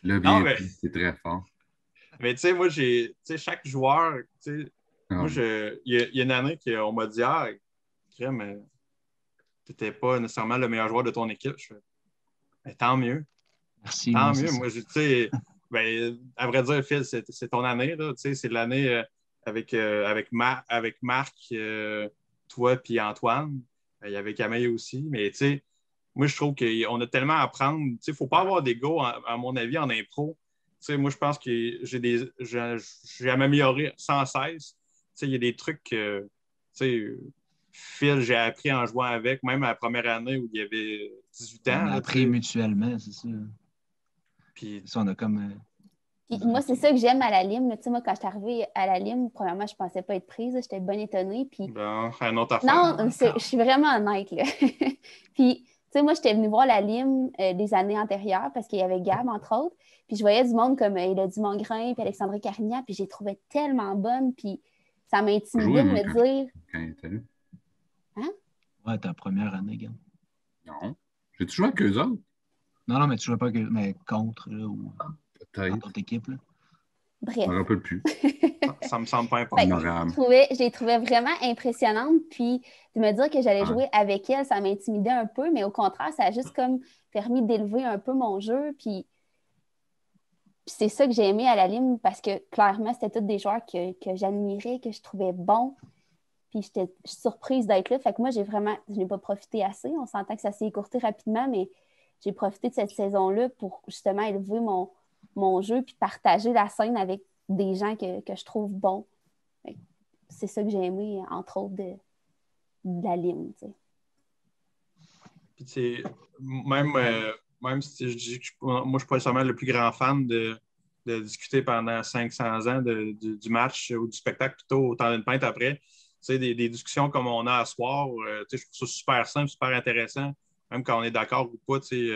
Là, Non, bien, mais, c'est très fort. mais tu sais, moi, tu sais, chaque joueur, tu sais, moi, il y a une année qu'on m'a dit, ah, crème, tu n'étais pas nécessairement le meilleur joueur de ton équipe. Je fais, ben, tant mieux. Merci, Tant moi, c'est mieux. ça. Moi, tu sais, ben, à vrai dire, Phil, c'est ton année, là. Tu sais, c'est l'année avec Marc, toi puis Antoine. Il y avait Camille aussi. Mais tu sais, moi, je trouve qu'on a tellement à apprendre. Tu sais, il ne faut pas avoir d'ego, à mon avis, en impro. Tu sais, moi, je pense que j'ai amélioré sans cesse. Tu sais, il y a des trucs que, tu sais, Phil, j'ai appris en jouant avec, même à la première année où il y avait 18 ans. On a Là, appris mutuellement, c'est ça. puis, C'est ça, on a comme. Puis moi, c'est ça que j'aime à la Lime. Tu sais, moi, quand je suis arrivée à la Lime, premièrement, je ne pensais pas être prise. J'étais bien étonnée. Puis bon, une autre affaire. non, je suis vraiment honnête, là. Puis, tu sais, moi, j'étais venue voir la Lime des années antérieures parce qu'il y avait Gab, entre autres. Puis je voyais du monde comme Élodie Mongrain puis Alexandrie Carignan, puis j'ai trouvé tellement bonne. Puis ça m'intimidait Joué, de moi, me dire... quand il était là. Hein? Ouais, ta première année, gars. Non. J'ai-tu joué avec eux autres? Non, mais tu jouais pas que, mais contre, là, ou dans Peut-être. ton équipe, là. Bref. Je me rappelle plus. Ça me semble pas Fait important. que je les trouvais vraiment impressionnantes. Puis de me dire que j'allais jouer avec elles, ça m'intimidait un peu, mais au contraire, ça a juste comme permis d'élever un peu mon jeu. Puis c'est ça que j'ai aimé à la Lime parce que clairement, c'était tous des joueurs que j'admirais, que je trouvais bons. Puis je suis surprise d'être là. Fait que moi, je n'ai pas profité assez. On s'entend que ça s'est écourté rapidement, mais j'ai profité de cette saison-là pour justement élever mon jeu puis partager la scène avec des gens que je trouve bons. C'est ça que j'ai aimé, entre autres, de la Lime. Puis, tu sais, même si je dis que moi, je suis pas nécessairement le plus grand fan de discuter pendant 500 ans du match ou du spectacle, plutôt au temps d'une pinte après. Tu sais, des discussions comme on a à soir, tu sais, je trouve ça super simple, super intéressant, même quand on est d'accord ou pas. Tu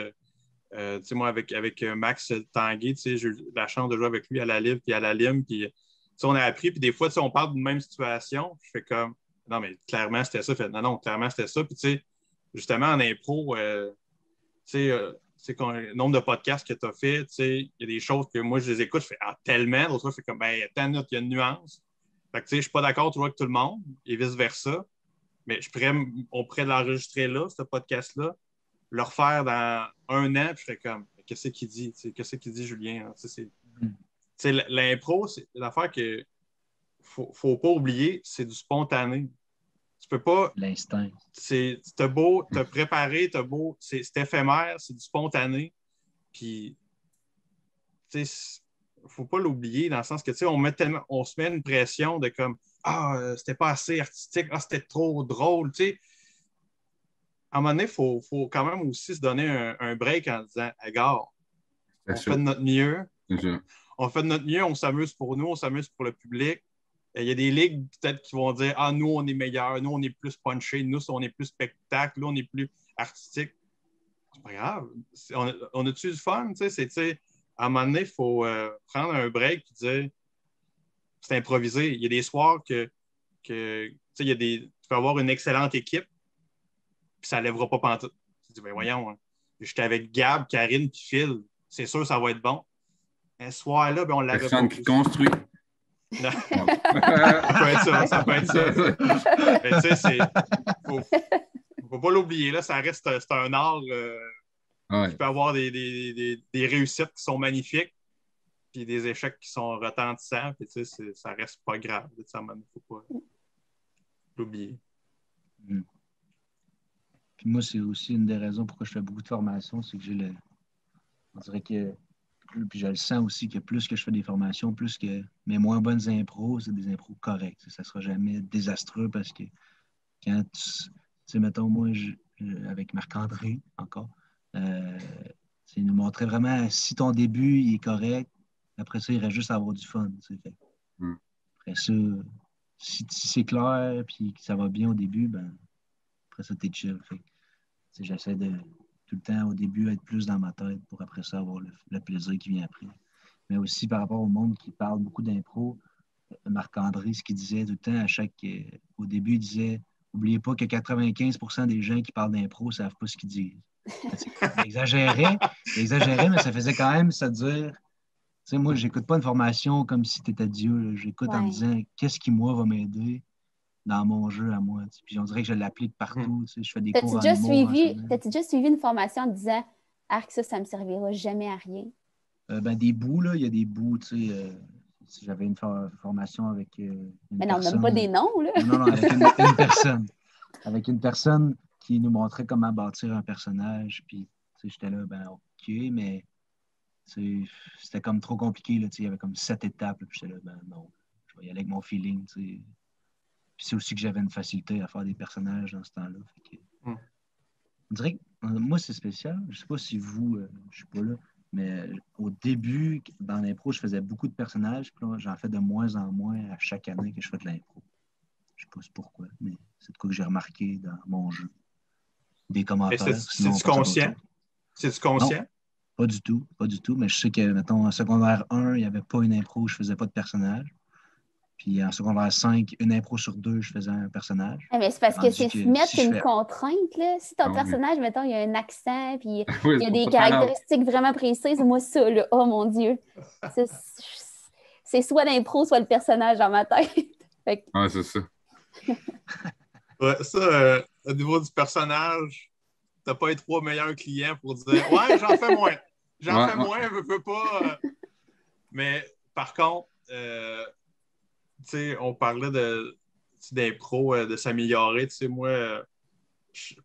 sais, moi, avec Max Tanguay, tu sais, j'ai eu la chance de jouer avec lui à la Live puis à la Lime. Puis, tu sais, on a appris, puis des fois, tu sais, on parle d'une même situation. Je fais comme, non, mais clairement, c'était ça. Fait, non, clairement, c'était ça. Puis, tu sais, justement, en impro, tu sais, le nombre de podcasts que tu as fait, tu sais, il y a des choses que moi, je les écoute, je fais tellement. D'autres fois, je fais comme, ben, attends, il y a une nuance. Fait que, tu sais, je suis pas d'accord toujours avec tout le monde et vice-versa. Mais on pourrait l'enregistrer là, ce podcast-là, le refaire dans un an, puis je serais comme, qu'est-ce qu'il dit? Qu'est-ce qu'il dit, Julien? L'impro, c'est l'affaire que faut pas oublier, c'est du spontané. Tu peux pas. L'instinct. T'as beau te préparer, c'est éphémère, c'est du spontané. Puis, tu sais, faut pas l'oublier dans le sens que, tu sais, on se met une pression de comme, c'était pas assez artistique, c'était trop drôle, tu sais. À un moment donné, il faut quand même aussi se donner un break en disant, gars, on fait de notre mieux. On fait de notre mieux, on s'amuse pour nous, on s'amuse pour le public. Il y a des ligues peut-être qui vont dire, nous, on est meilleurs, nous, on est plus punché, nous, on est plus spectacle, nous, on est plus artistique. C'est pas grave. On a-tu du fun? Tu sais, à un moment donné, il faut prendre un break et dire, c'est improvisé. Il y a des soirs que tu peux avoir une excellente équipe, puis ça ne lèvera pas pantoute. Tu dis, ben voyons, j'étais avec Gab, Karine, puis Phil. C'est sûr que ça va être bon. Un soir-là, ben, on l'avait pas. Personne qui construit. Non. Ça peut être ça. Mais tu sais, faut pas l'oublier. Là, ça reste c'est un art. Tu peux avoir des réussites qui sont magnifiques, puis des échecs qui sont retentissants. Puis tu sais, ça reste pas grave. Il ne faut pas l'oublier. Puis moi, c'est aussi une des raisons pourquoi je fais beaucoup de formations, c'est que on dirait que, puis je le sens aussi que plus que je fais des formations, plus que mes moins bonnes impros, c'est des impros corrects. Ça ne sera jamais désastreux parce que quand tu sais, mettons, moi, avec Marc-André, encore, il nous montrait vraiment si ton début il est correct, après ça, il reste juste à avoir du fun. Fait. Après ça, si c'est clair et que ça va bien au début, ben après ça, t'es chill. Fait. J'essaie de tout le temps, au début, être plus dans ma tête pour après ça avoir le plaisir qui vient après. Mais aussi par rapport au monde qui parle beaucoup d'impro, Marc-André, ce qu'il disait tout le temps, au début, il disait n'oubliez pas que 95% des gens qui parlent d'impro ne savent pas ce qu'ils disent. Il exagérait, mais ça faisait quand même se dire. Tu sais, moi, j'écoute pas une formation comme si tu étais Dieu. Là. J'écoute en me disant qu'est-ce qui, moi, va m'aider dans mon jeu à moi. Tu sais. Puis on dirait que je l'applique partout. Tu sais. Je fais des cours en humour en ce moment. T'as-tu déjà suivi une formation en disant Arc, ça me servira jamais à rien? Des bouts, là, il y a des bouts, tu sais. Si j'avais une formation avec une Mais non, personne. même pas des noms, là. Non, avec une personne. Avec une personne qui nous montrait comment bâtir un personnage. Puis, tu sais, j'étais là, ben, OK, mais c'était comme trop compliqué, là, tu sais. Il y avait comme 7 étapes. Là, puis j'étais là, ben, non, je vais y aller avec mon feeling, tu sais. Puis c'est aussi que j'avais une facilité à faire des personnages dans ce temps-là. Fait que, on dirait que moi, c'est spécial. Je sais pas si vous, je suis pas là, mais au début, dans l'impro, je faisais beaucoup de personnages. Puis là, j'en fais de moins en moins à chaque année que je fais de l'impro. Je sais pas pourquoi, mais c'est de quoi que j'ai remarqué dans mon jeu. Des commentaires. C'est-tu conscient? C'est-tu conscient? Non, pas du tout, pas du tout. Mais je sais que, mettons, en secondaire 1, il n'y avait pas une impro où je faisais pas de personnage. Puis en secondaire 5, une impro sur 2, je faisais un personnage. Mais c'est parce que c'est se mettre une contrainte. Là. Si ton personnage, mettons, il y a un accent, puis il y a des caractéristiques vraiment précises, moi, ça, là, oh mon Dieu. C'est soit l'impro, soit le personnage dans ma tête. Ouais, c'est ça. Ouais, ça, au niveau du personnage, t'as pas les 3 meilleurs clients pour dire ouais, j'en fais moins. J'en fais moins, je veux pas. Mais par contre, tu sais, on parlait d'impro, de s'améliorer. Tu sais, moi,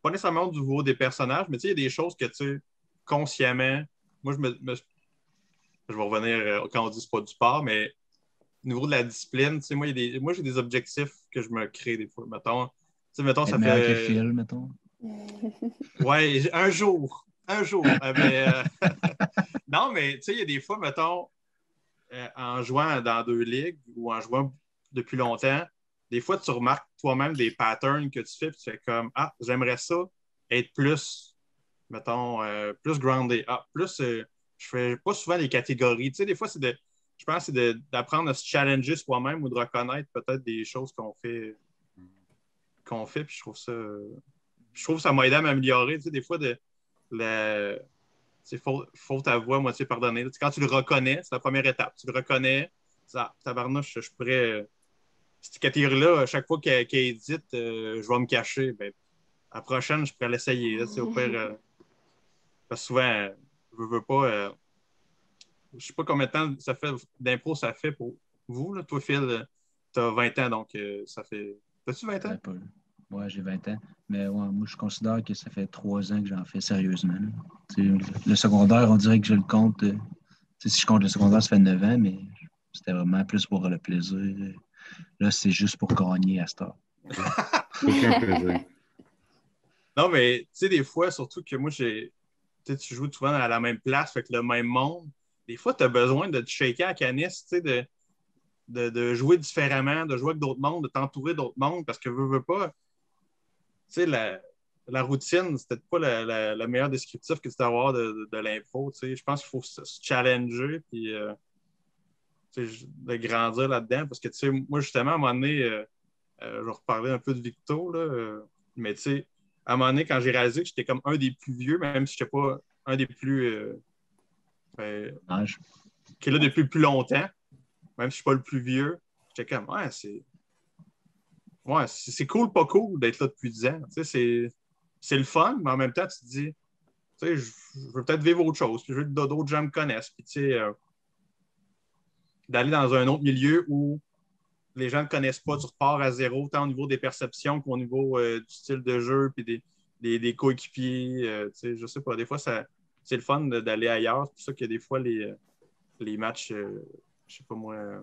pas nécessairement du niveau des personnages, mais tu sais, il y a des choses que, tu sais, consciemment, moi, je vais revenir quand on dit c'est pas du sport, mais au niveau de la discipline, tu sais, moi, j'ai des objectifs que je me crée des fois. Mettons, ça fait. Que Phil, mettons. Ouais, un jour. Non, mais tu sais, il y a des fois, mettons, en jouant dans 2 ligues ou en jouant depuis longtemps, des fois, tu remarques toi-même des patterns que tu fais, puis tu fais comme ah, j'aimerais ça être plus, mettons, plus grounded. Ah, plus, je fais pas souvent les catégories. Tu sais, des fois, je pense que c'est d'apprendre à se challenger soi-même ou de reconnaître peut-être des choses qu'on fait, puis je trouve que ça m'a aidé à m'améliorer. Tu sais, des fois, faut ta voix moitié pardonnée. Tu sais, quand tu le reconnais, c'est la première étape. Tu le reconnais, ça, tabarnouche, je pourrais. Cette catégorie-là, à chaque fois qu'elle édite, je vais me cacher. Ben, la prochaine, je pourrais l'essayer. Là, au pire, parce que souvent, je veux pas. Je ne sais pas combien de temps d'impro ça fait pour vous. Là. Toi, Phil, tu as 20 ans, donc ça fait. As-tu 20 ans? Ouais, j'ai 20 ans. Mais ouais, moi, je considère que ça fait 3 ans que j'en fais sérieusement. Le secondaire, on dirait que je le compte. Si je compte le secondaire, ça fait 9 ans, mais c'était vraiment plus pour le plaisir. Là, c'est juste pour gagner à cette heure. Aucun plaisir. Non, mais tu sais, des fois, surtout que moi, tu joues souvent à la même place, avec le même monde. Des fois, tu as besoin de te shaker à canisse, tu sais, de jouer différemment, de jouer avec d'autres mondes, de t'entourer d'autres mondes, parce que veux pas. Tu sais, la routine, c'est peut-être pas le meilleur descriptif que tu dois avoir de l'info. Tu sais. Je pense qu'il faut se challenger puis de grandir là-dedans. Parce que, tu sais, moi, justement, à un moment donné, je vais reparler un peu de Victo, là, mais tu sais, à un moment donné, quand j'ai réalisé que j'étais comme un des plus vieux, même si je n'étais pas un des plus. Qui est là depuis le plus longtemps, même si je ne suis pas le plus vieux, j'étais comme, c'est cool, pas cool d'être là depuis 10 ans. Tu sais, c'est le fun, mais en même temps, tu te dis, tu sais, je veux peut-être vivre autre chose, puis je veux que d'autres gens me connaissent, puis tu sais, d'aller dans un autre milieu où les gens ne connaissent pas, tu repars à zéro, tant au niveau des perceptions qu'au niveau du style de jeu, puis des coéquipiers. Tu sais, je sais pas, des fois, c'est le fun d'aller ailleurs. C'est pour ça qu'il y a des fois les matchs, je sais pas moi,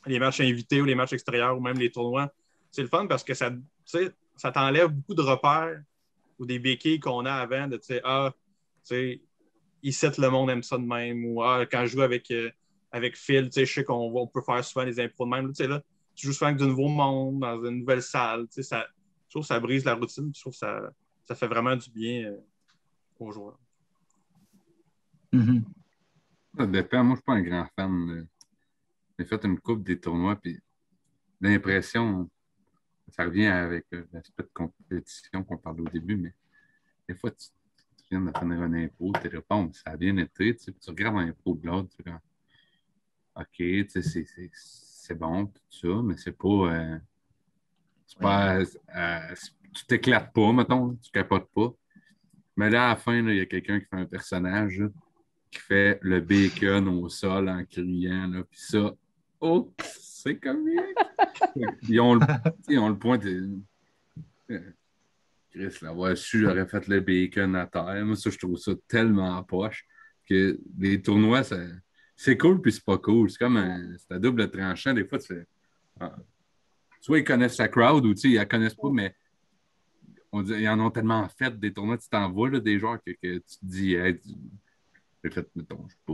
les matchs invités ou les matchs extérieurs ou même les tournois. C'est le fun parce que ça t'enlève beaucoup de repères ou des béquilles qu'on a avant de, tu sais, ici, le monde aime ça de même. Ou quand je joue avec Phil, tu sais, je sais qu'on peut faire souvent des impros de même. Tu sais, là, tu joues souvent avec du nouveau monde, dans une nouvelle salle. Tu sais, je trouve que ça brise la routine. Je trouve que ça fait vraiment du bien aux joueurs. Mm-hmm. Ça dépend. Moi, je ne suis pas un grand fan. J'ai fait une coupe des tournois, puis l'impression, ça revient avec l'aspect de compétition qu'on parlait au début, mais des fois, tu viens de finir un impro, tu réponds, ça a bien été, tu sais, puis tu regardes l'impro de l'autre, tu fais comme, OK, tu sais, c'est bon, tout ça, mais c'est pas. C'est pas tu t'éclates pas, mettons, tu capotes pas. Mais là, à la fin, là, il y a quelqu'un qui fait un personnage là, qui fait le bacon au sol en criant, là, puis ça, oh, c'est comique! Ils ont le point de. Chris, l'avoir su, j'aurais fait le bacon à terre. Moi, ça, je trouve ça tellement poche que les tournois, c'est cool puis c'est pas cool. C'est comme c'est à double tranchant. Des fois, tu fais. Ah, soit ils connaissent la crowd ou ils la connaissent pas, mais ils en ont tellement fait des tournois, tu t'en vas, là, des joueurs que tu te dis, hey, j'ai fait, mettons, je sais pas,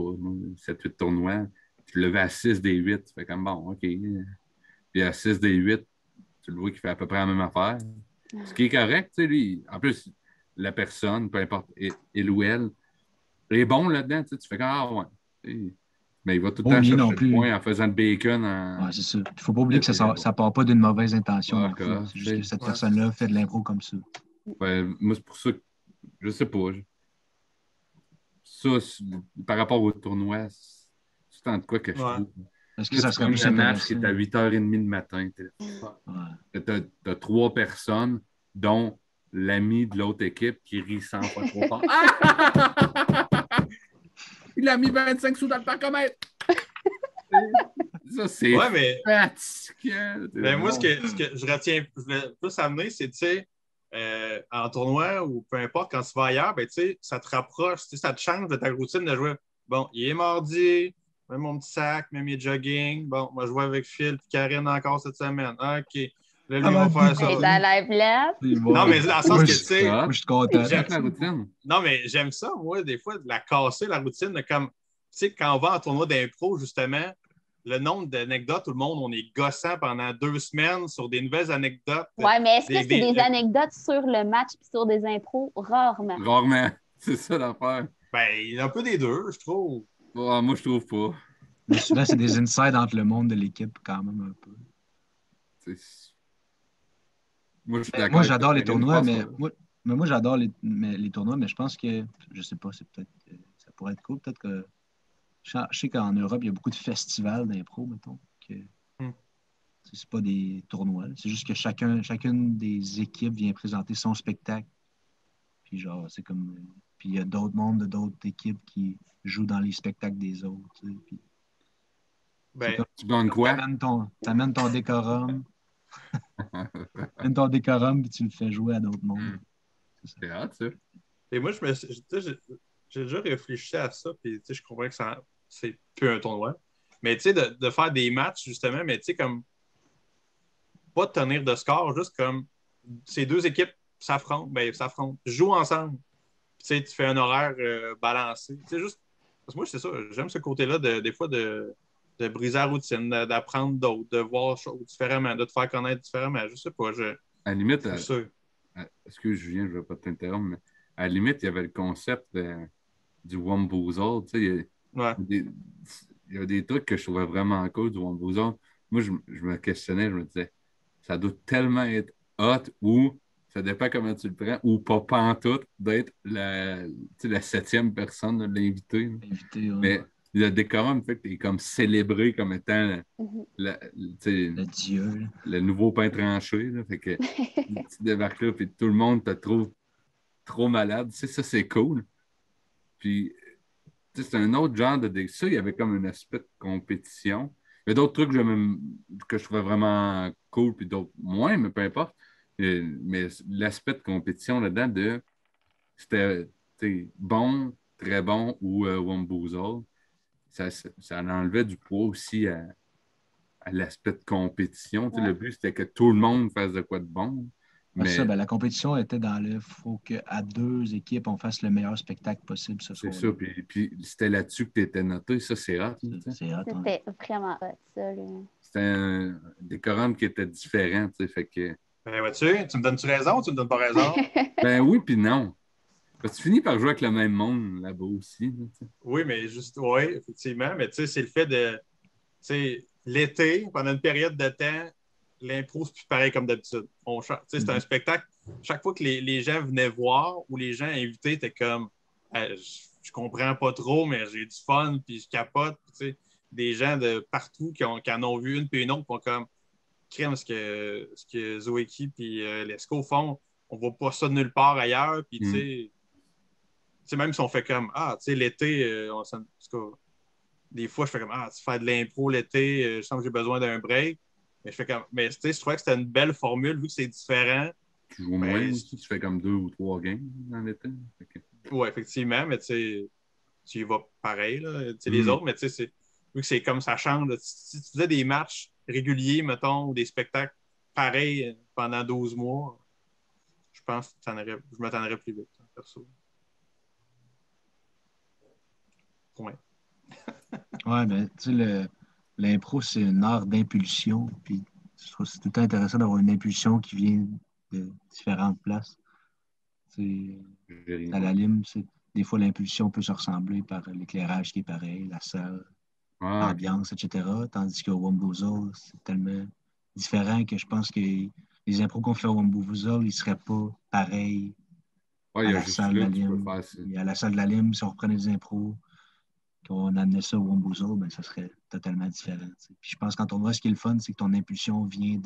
7-8 tournois, tu le levais à 6 des 8, tu fais comme bon, OK. Puis à 6 des 8, tu le vois qu'il fait à peu près la même affaire. Ce qui est correct, tu sais, lui. En plus, la personne, peu importe, il ou elle, est bon là-dedans, tu fais comme ah ouais. T'sais. Mais il va tout le temps chercher le point en faisant le bacon. Ouais, c'est ça. Il ne faut pas oublier que ça ne part pas d'une mauvaise intention. C'est juste que cette personne-là fait de l'impro comme ça. Ouais, moi, c'est pour ça que je sais pas. Ça, par rapport au tournoi, c'est tant de quoi que je trouve. Est-ce que ça serait plus un match qui est à 8h30 le matin. T'as 3 personnes, dont l'ami de l'autre équipe qui rit 100 fois trop fort. Il a mis 25 sous dans le parcomètre! Ça, c'est fatigant. Mais moi, ce que je retiens, je voulais plus amener, c'est, tu sais, en tournoi ou peu importe, quand tu vas ailleurs, ben, tu sais, ça te rapproche, ça te change de ta routine de jouer. Bon, il est mardi, mets mon petit sac, mets mes jogging. Bon, moi, je joue avec Phil et Karine encore cette semaine. OK. Là, lui, on va faire ça. Dans la plate. Non, mais dans le sens que, tu sais. Moi, je suis content. La routine. Non, mais j'aime ça, moi, des fois, de la casser, la routine, de comme, tu sais, quand on va en tournoi d'impro, justement, le nombre d'anecdotes, tout le monde, on est gossant pendant 2 semaines sur des nouvelles anecdotes. Ouais, mais est-ce que c'est des anecdotes sur le match et sur des impros? Rarement. Rarement. C'est ça l'affaire. Ben, il y a un peu des deux, je trouve. Oh, moi, je trouve pas. Mais souvent, c'est des insides entre le monde de l'équipe, quand même, un peu. Moi, je suis d'accord. Moi, j'adore les tournois, mais moi, j'adore les tournois, mais je pense que, je sais pas, c'est peut-être, ça pourrait être cool. Peut-être que, je sais qu'en Europe, il y a beaucoup de festivals d'impro, mettons. C'est pas des tournois. C'est juste que chacune des équipes vient présenter son spectacle. Puis genre, c'est comme. Puis il y a d'autres mondes de d'autres équipes qui jouent dans les spectacles des autres. Puis, tu gagnes quoi? T'amènes ton décorum. T'amènes ton décorum, puis tu le fais jouer à d'autres mondes. C'est hâte, ça. Et moi, j'ai déjà réfléchi à ça, puis je comprends que c'est plus un tournoi. Mais tu sais, de faire des matchs, justement, mais tu sais, comme pas de tenir de score, juste comme ces deux équipes s'affrontent, jouent ensemble. Tu sais, tu fais un horaire balancé. Tu sais, juste. Parce que moi, c'est ça, j'aime ce côté-là des fois de briser la routine, d'apprendre d'autres, de voir choses différemment, de te faire connaître différemment. Je sais pas. À la limite, excuse Julien, je ne vais pas t'interrompre, mais à la limite, il y avait le concept du Womboozle. Tu sais, il y a des trucs que je trouvais vraiment cool du Womboozle. Moi, je me questionnais, je me disais, ça doit tellement être hot ou ça dépend comment tu le prends, ou pas pantoute d'être la 7e personne de l'invité. Mais le décorum fait que tu es comme célébré comme étant le dieu. Le nouveau pain tranché. Là, fait que tu débarques là et tout le monde te trouve trop malade. Tu sais, ça, c'est cool. Puis, c'est un autre genre de... Ça, il y avait comme un aspect de compétition. Il y a d'autres trucs que je trouvais vraiment cool, puis d'autres moins, mais peu importe. Mais l'aspect de compétition là-dedans, c'était bon, très bon ou Womboozle, ça enlevait du poids aussi à l'aspect de compétition. Ouais. Le but, c'était que tout le monde fasse de quoi de bon. Mais ça, la compétition était dans le... Il faut qu'à 2 équipes, on fasse le meilleur spectacle possible ce soir. C'est ça. Puis c'était là-dessus que tu étais noté. Ça, c'est hot. C'est hot. C'était vraiment hot, ça. C'était un décorum qui était différent. Fait que... Ben, vois-tu me donnes-tu raison ou tu me donnes pas raison? Ben oui, puis non. Parce que tu finis par jouer avec le même monde là-bas aussi. Là, oui, mais oui, effectivement. Mais tu sais, c'est le fait de... Tu sais, l'été, pendant une période de temps, l'impro, c'est plus pareil comme d'habitude. C'est un spectacle. chaque fois que les gens venaient voir ou les gens invités étaient comme je comprends pas trop, mais j'ai du fun, puis je capote. Puis, tu sais, des gens de partout qui en ont vu une puis une autre, qui ont comme crème ce que Zoéki puis Lesco font, on voit pas ça de nulle part ailleurs. Puis, tu sais, même si on fait comme tu sais, l'été, en tout cas, des fois, je fais comme tu fais de l'impro l'été, je sens que j'ai besoin d'un break. Mais tu sais, je trouvais que c'était une belle formule, vu que c'est différent. Tu joues moins aussi, tu fais comme 2 ou 3 games dans l'été. Oui, effectivement, mais tu sais, tu y vas pareil, là, tu sais, les autres, mais tu sais, vu que c'est comme ça change. Là, si tu faisais des matchs réguliers, mettons, ou des spectacles pareils pendant 12 mois, je pense que je m'attendrais plus vite, perso. Point. Ouais, ben, tu sais, l'impro, c'est une art d'impulsion. Puis, je trouve que c'est tout le temps intéressant d'avoir une impulsion qui vient de différentes places. À la lime, des fois, l'impulsion peut se ressembler par l'éclairage qui est pareil, la salle, l'ambiance, etc. Tandis qu'au Womboozle, c'est tellement différent que je pense que les impros qu'on fait au Womboozle, ils ne seraient pas pareils à la salle de la lime. Et à la salle de la lime, si on reprenait des impros, qu'on amenait ça au Womboozle, ben, ça serait totalement différent. T'sais. Puis je pense qu'en tournoi, ce qui est le fun, c'est que ton impulsion vient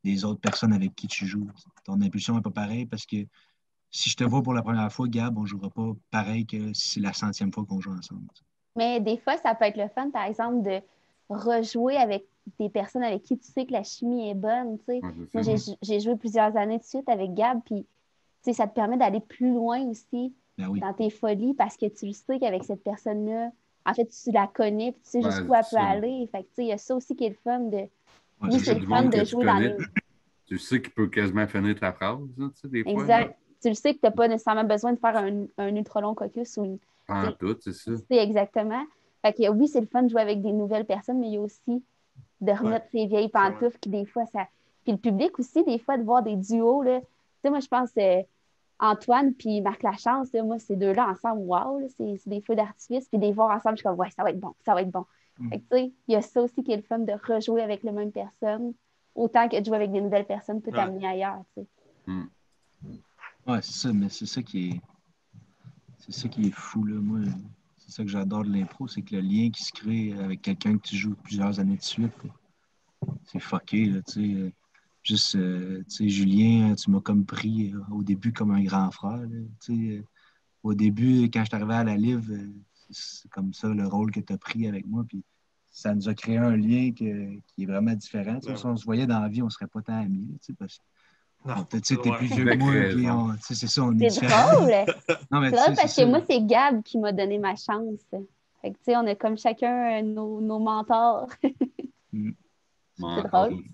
des autres personnes avec qui tu joues. Ton impulsion n'est pas pareille parce que si je te vois pour la première fois, Gab, on ne jouera pas pareil que si c'est la 100e fois qu'on joue ensemble. Mais des fois, ça peut être le fun, par exemple, de rejouer avec des personnes avec qui tu sais que la chimie est bonne. Ouais, moi, j'ai joué plusieurs années de suite avec Gab, puis ça te permet d'aller plus loin aussi dans tes folies parce que tu le sais qu'avec cette personne-là, en fait, tu la connais, puis tu sais jusqu'où elle peut aller. Fait que, il y a ça aussi qui est le fun de. Oui, c'est le fun de jouer dans les. Tu sais qu'il peut quasiment finir ta phrase, des fois. Exact. Tu le sais que tu n'as pas nécessairement besoin de faire un ultra long caucus ou une. En tout, c'est ça. C'est exactement. Fait que oui, c'est le fun de jouer avec des nouvelles personnes, mais il y a aussi de remettre ces vieilles pantoufles qui, des fois, ça. Puis le public aussi, des fois, de voir des duos, là. Tu sais, moi, je pense Antoine puis Marc Lachance, là, moi, ces deux-là ensemble, wow, là, c'est des feux d'artifice. Puis de les voir ensemble, je suis comme, ouais, ça va être bon, ça va être bon. Fait que, tu sais, il y a ça aussi qui est le fun de rejouer avec les mêmes personnes, autant que de jouer avec des nouvelles personnes peut t'amener ailleurs, tu sais. Ouais, c'est ça, mais c'est ça qui est fou, là. Moi, c'est ça que j'adore de l'impro, c'est que le lien qui se crée avec quelqu'un que tu joues plusieurs années de suite, c'est fucké, là, tu sais. Juste, tu sais, Julien, tu m'as comme pris au début comme un grand frère, là, tu sais. Au début, quand je suis arrivé à la Live, c'est comme ça le rôle que tu as pris avec moi, puis ça nous a créé un lien qui est vraiment différent. Si on se voyait dans la vie, on ne serait pas tant amis, tu sais, parce que peut-être tu es plus vieux que moi, puis c'est ça, on est différents. C'est drôle! Non, mais c'est drôle parce que moi, c'est Gab qui m'a donné ma chance. Fait que, tu sais, on a comme chacun nos mentors. C'est drôle.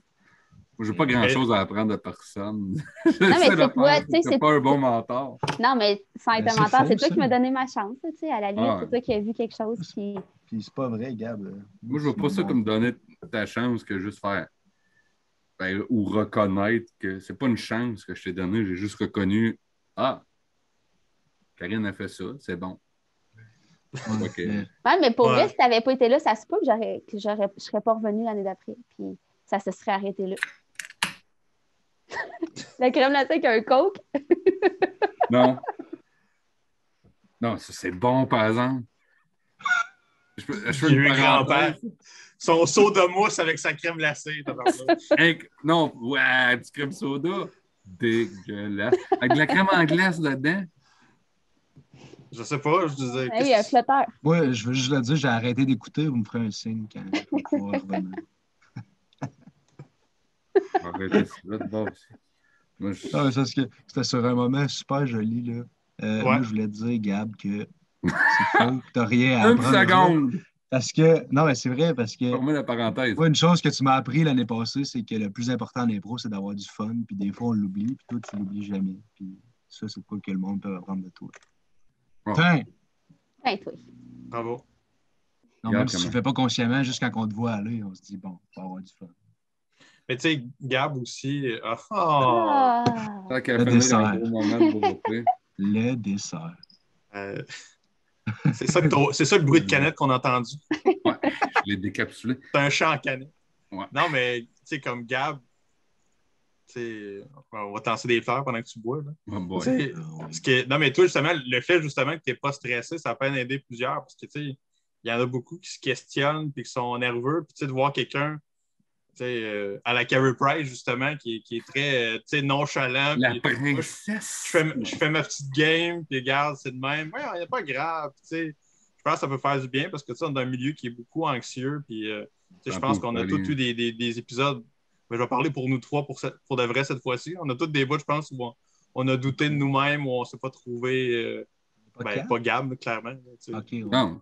Moi, j'ai pas grand-chose à apprendre de personne. Non, mais c'est toi, tu sais, c'est pas un bon mentor. Non, mais sans être un mentor, c'est toi qui m'as donné ma chance, tu sais, à la limite, c'est toi qui as vu quelque chose qui... Puis c'est pas vrai, Gab. Moi, je vois pas ça comme donner ta chance que juste faire... ou reconnaître que c'est pas une chance que je t'ai donnée, j'ai juste reconnu Karine a fait ça, c'est bon. OK. Ouais, mais pour vrai, si tu n'avais pas été là, ça se peut que je serais pas revenue l'année d'après, puis ça se serait arrêté là. La crème glacée avec un coke? Non. Non, ça c'est bon, par exemple. Je fais une grand-père. Son seau de mousse avec sa crème glacée. Non, ouais, du crème soda. Dégueulasse. Avec de la crème en glace dedans. Je sais pas, je disais. Il y a un flotteur. Ouais, je veux juste le dire, j'ai arrêté d'écouter, vous me ferez un signe quand je vais pouvoir revenir. Arrêtez ça de bord aussi. Moi, c'était sur un moment super joli, là. Moi, je voulais te dire, Gab, que c'est faux, que t'as rien à apprendre. Une seconde! Parce que, non, mais c'est vrai, parce que. Fermez la parenthèse. Moi, une chose que tu m'as appris l'année passée, c'est que le plus important en impro, c'est d'avoir du fun, puis des fois, on l'oublie, puis toi, tu l'oublies jamais. Puis ça, c'est quoi que le monde peut apprendre de toi. Oh. Ben, toi. Bravo. Non, même si tu ne le fais pas consciemment, juste quand on te voit aller, on se dit, bon, on va avoir du fun. Mais tu sais, Gab aussi. Le dessert. Le dessert. C'est ça le bruit de canette qu'on a entendu. Ouais, je l'ai décapsulé. C'est un chant en canette. Ouais. Non, mais tu sais, comme Gab, on va te lancer des fleurs pendant que tu bois. Là. Oh boy. Non, mais toi, justement, le fait justement que tu n'es pas stressé, ça peut en aider plusieurs. Parce que il y en a beaucoup qui se questionnent et qui sont nerveux. Puis de voir quelqu'un à la Carey Price, justement, qui est très nonchalant. La puis, princesse. Je fais ma petite game, puis regarde, c'est de même. Ouais, il n'est pas grave. Je pense que ça peut faire du bien parce que on est dans un milieu qui est beaucoup anxieux. Puis je pense qu'on a tous eu des épisodes. Mais je vais parler pour nous trois pour de vrai cette fois-ci. On a tous des bouts, je pense, où on a douté de nous-mêmes, où on ne s'est pas trouvé. Pas Gab, clairement. Okay, ouais. Non,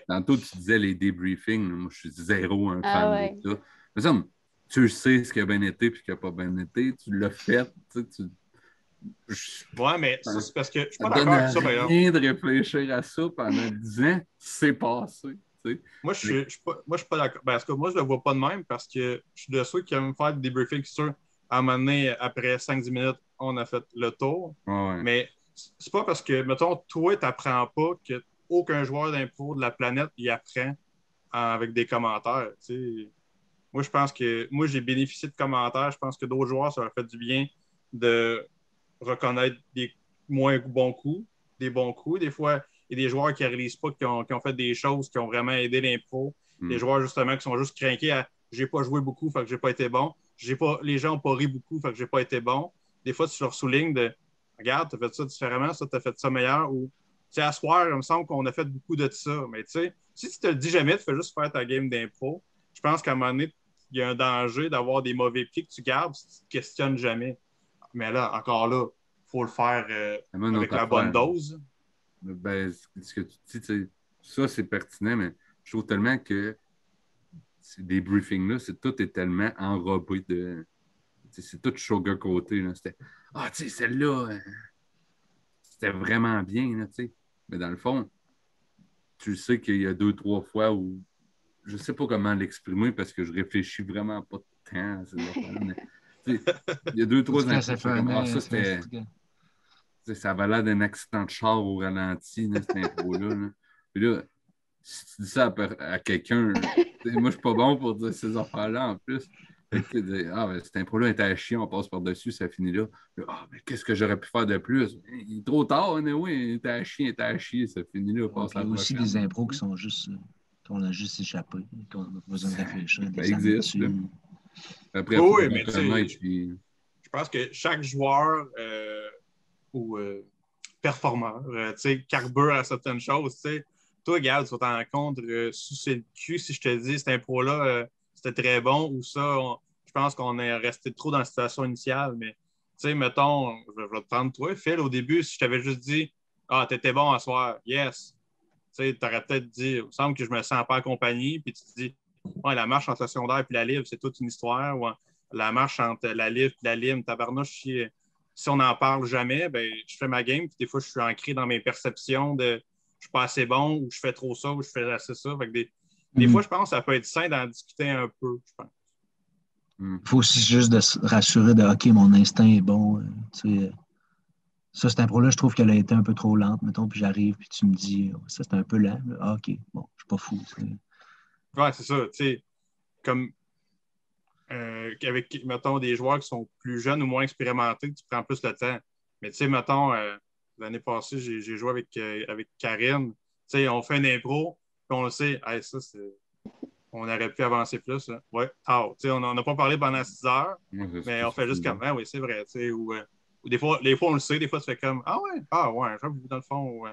tantôt, tu disais les débriefings. Moi, je suis zéro un fan de ça. Mais ça, tu sais ce qui a bien été et ce qui n'a pas bien été. Tu l'as fait. Ouais, mais ça, c'est parce que je suis pas ça d'accord avec ça, donne rien de réfléchir à ça pendant 10 ans. C'est passé. Moi, je suis pas d'accord. Ben, moi, je le vois pas de même parce que je suis de ceux qui aiment faire des débriefings sur à un moment donné, après 5-10 minutes, on a fait le tour. Ouais. Mais c'est pas parce que, mettons, toi, tu n'apprends pas qu'aucun joueur d'impro de la planète y apprend avec des commentaires. T'sais. Moi, je pense que moi, j'ai bénéficié de commentaires. Je pense que d'autres joueurs, ça leur fait du bien de reconnaître des moins bons coups, des bons coups. Des fois, il y a des joueurs qui ne réalisent pas, qui ont fait des choses qui ont vraiment aidé l'impro. Des joueurs, justement, qui sont juste craqués à j'ai pas joué beaucoup, fait que j'ai pas été bon. Les gens n'ont pas ri beaucoup, fait que j'ai pas été bon. Des fois, tu leur soulignes de regarde, tu as fait ça différemment, ça, tu as fait ça meilleur. Ou à soir, il me semble qu'on a fait beaucoup de ça. Mais tu sais, si tu te le dis jamais, tu fais juste faire ta game d'impro. Je pense qu'à un moment donné, il y a un danger d'avoir des mauvais pieds que tu gardes si tu ne te questionnes jamais. Mais là, encore là, il faut le faire avec la bonne dose. Ben, ce que tu dis, ça, c'est pertinent, mais je trouve tellement que ces débriefings-là, tout est tellement enrobé de. C'est tout sugar-coaté. C'était tu sais, celle-là, c'était vraiment bien. Là, mais dans le fond, tu sais qu'il y a 2-3 fois où je ne sais pas comment l'exprimer parce que je réfléchis vraiment pas de temps à ces affaires. Mais il y a 2-3 infos. Ça avait l'air d'un accident de char au ralenti, là, cette info-là. Là. Puis là, si tu dis ça à quelqu'un, moi, je suis pas bon pour dire ces affaires-là en plus. Fait que, ben, cette impro-là était à chier, on passe par-dessus, ça finit là. Mais qu'est-ce que j'aurais pu faire de plus? Il est trop tard, oui, il était à chier, ça finit là. Il y a aussi des impros qui sont juste, qu'on a juste échappé, qu'on n'a pas besoin de réfléchir. Ça existe. Après, oui, mais je pense que chaque joueur ou performeur, carbure à certaines choses, toi, regarde, tu vas t'en compte sous le cul si je te dis cette impro-là, c'était très bon ou ça, je pense qu'on est resté trop dans la situation initiale. Mais, mettons, je vais te prendre toi, Phil, au début, si je t'avais juste dit t'étais bon à soir, yes. Tu aurais peut-être dit, il me semble que je me sens pas accompagné, puis tu te dis, la marche entre le secondaire et la livre, c'est toute une histoire. Ou la marche entre la livre et la lime, tabarnouche, si on n'en parle jamais, ben, je fais ma game, puis des fois, je suis ancré dans mes perceptions de je suis pas assez bon, ou je fais trop ça, ou je fais assez ça. Fait que des fois, je pense que ça peut être sain d'en discuter un peu, je pense. Il faut aussi juste de se rassurer de OK, mon instinct est bon. Ça, cette impro-là, je trouve qu'elle a été un peu trop lente, mettons, puis j'arrive, puis tu me dis ça, c'est un peu lent. OK, bon, je suis pas fou. Ouais, c'est ça. Tu sais, comme avec, mettons, des joueurs qui sont plus jeunes ou moins expérimentés, tu prends plus le temps. Mais tu sais, mettons, l'année passée, j'ai joué avec Karine. Tu sais, on fait une impro, puis on le sait, ça, on aurait pu avancer plus. Hein. Ouais, tu sais, on n'a pas parlé pendant 6 heures, mais on fait juste comme, oui, c'est vrai. Tu sais, ou des fois, on le sait, des fois, tu fais comme, ouais, j'avoue, dans le fond,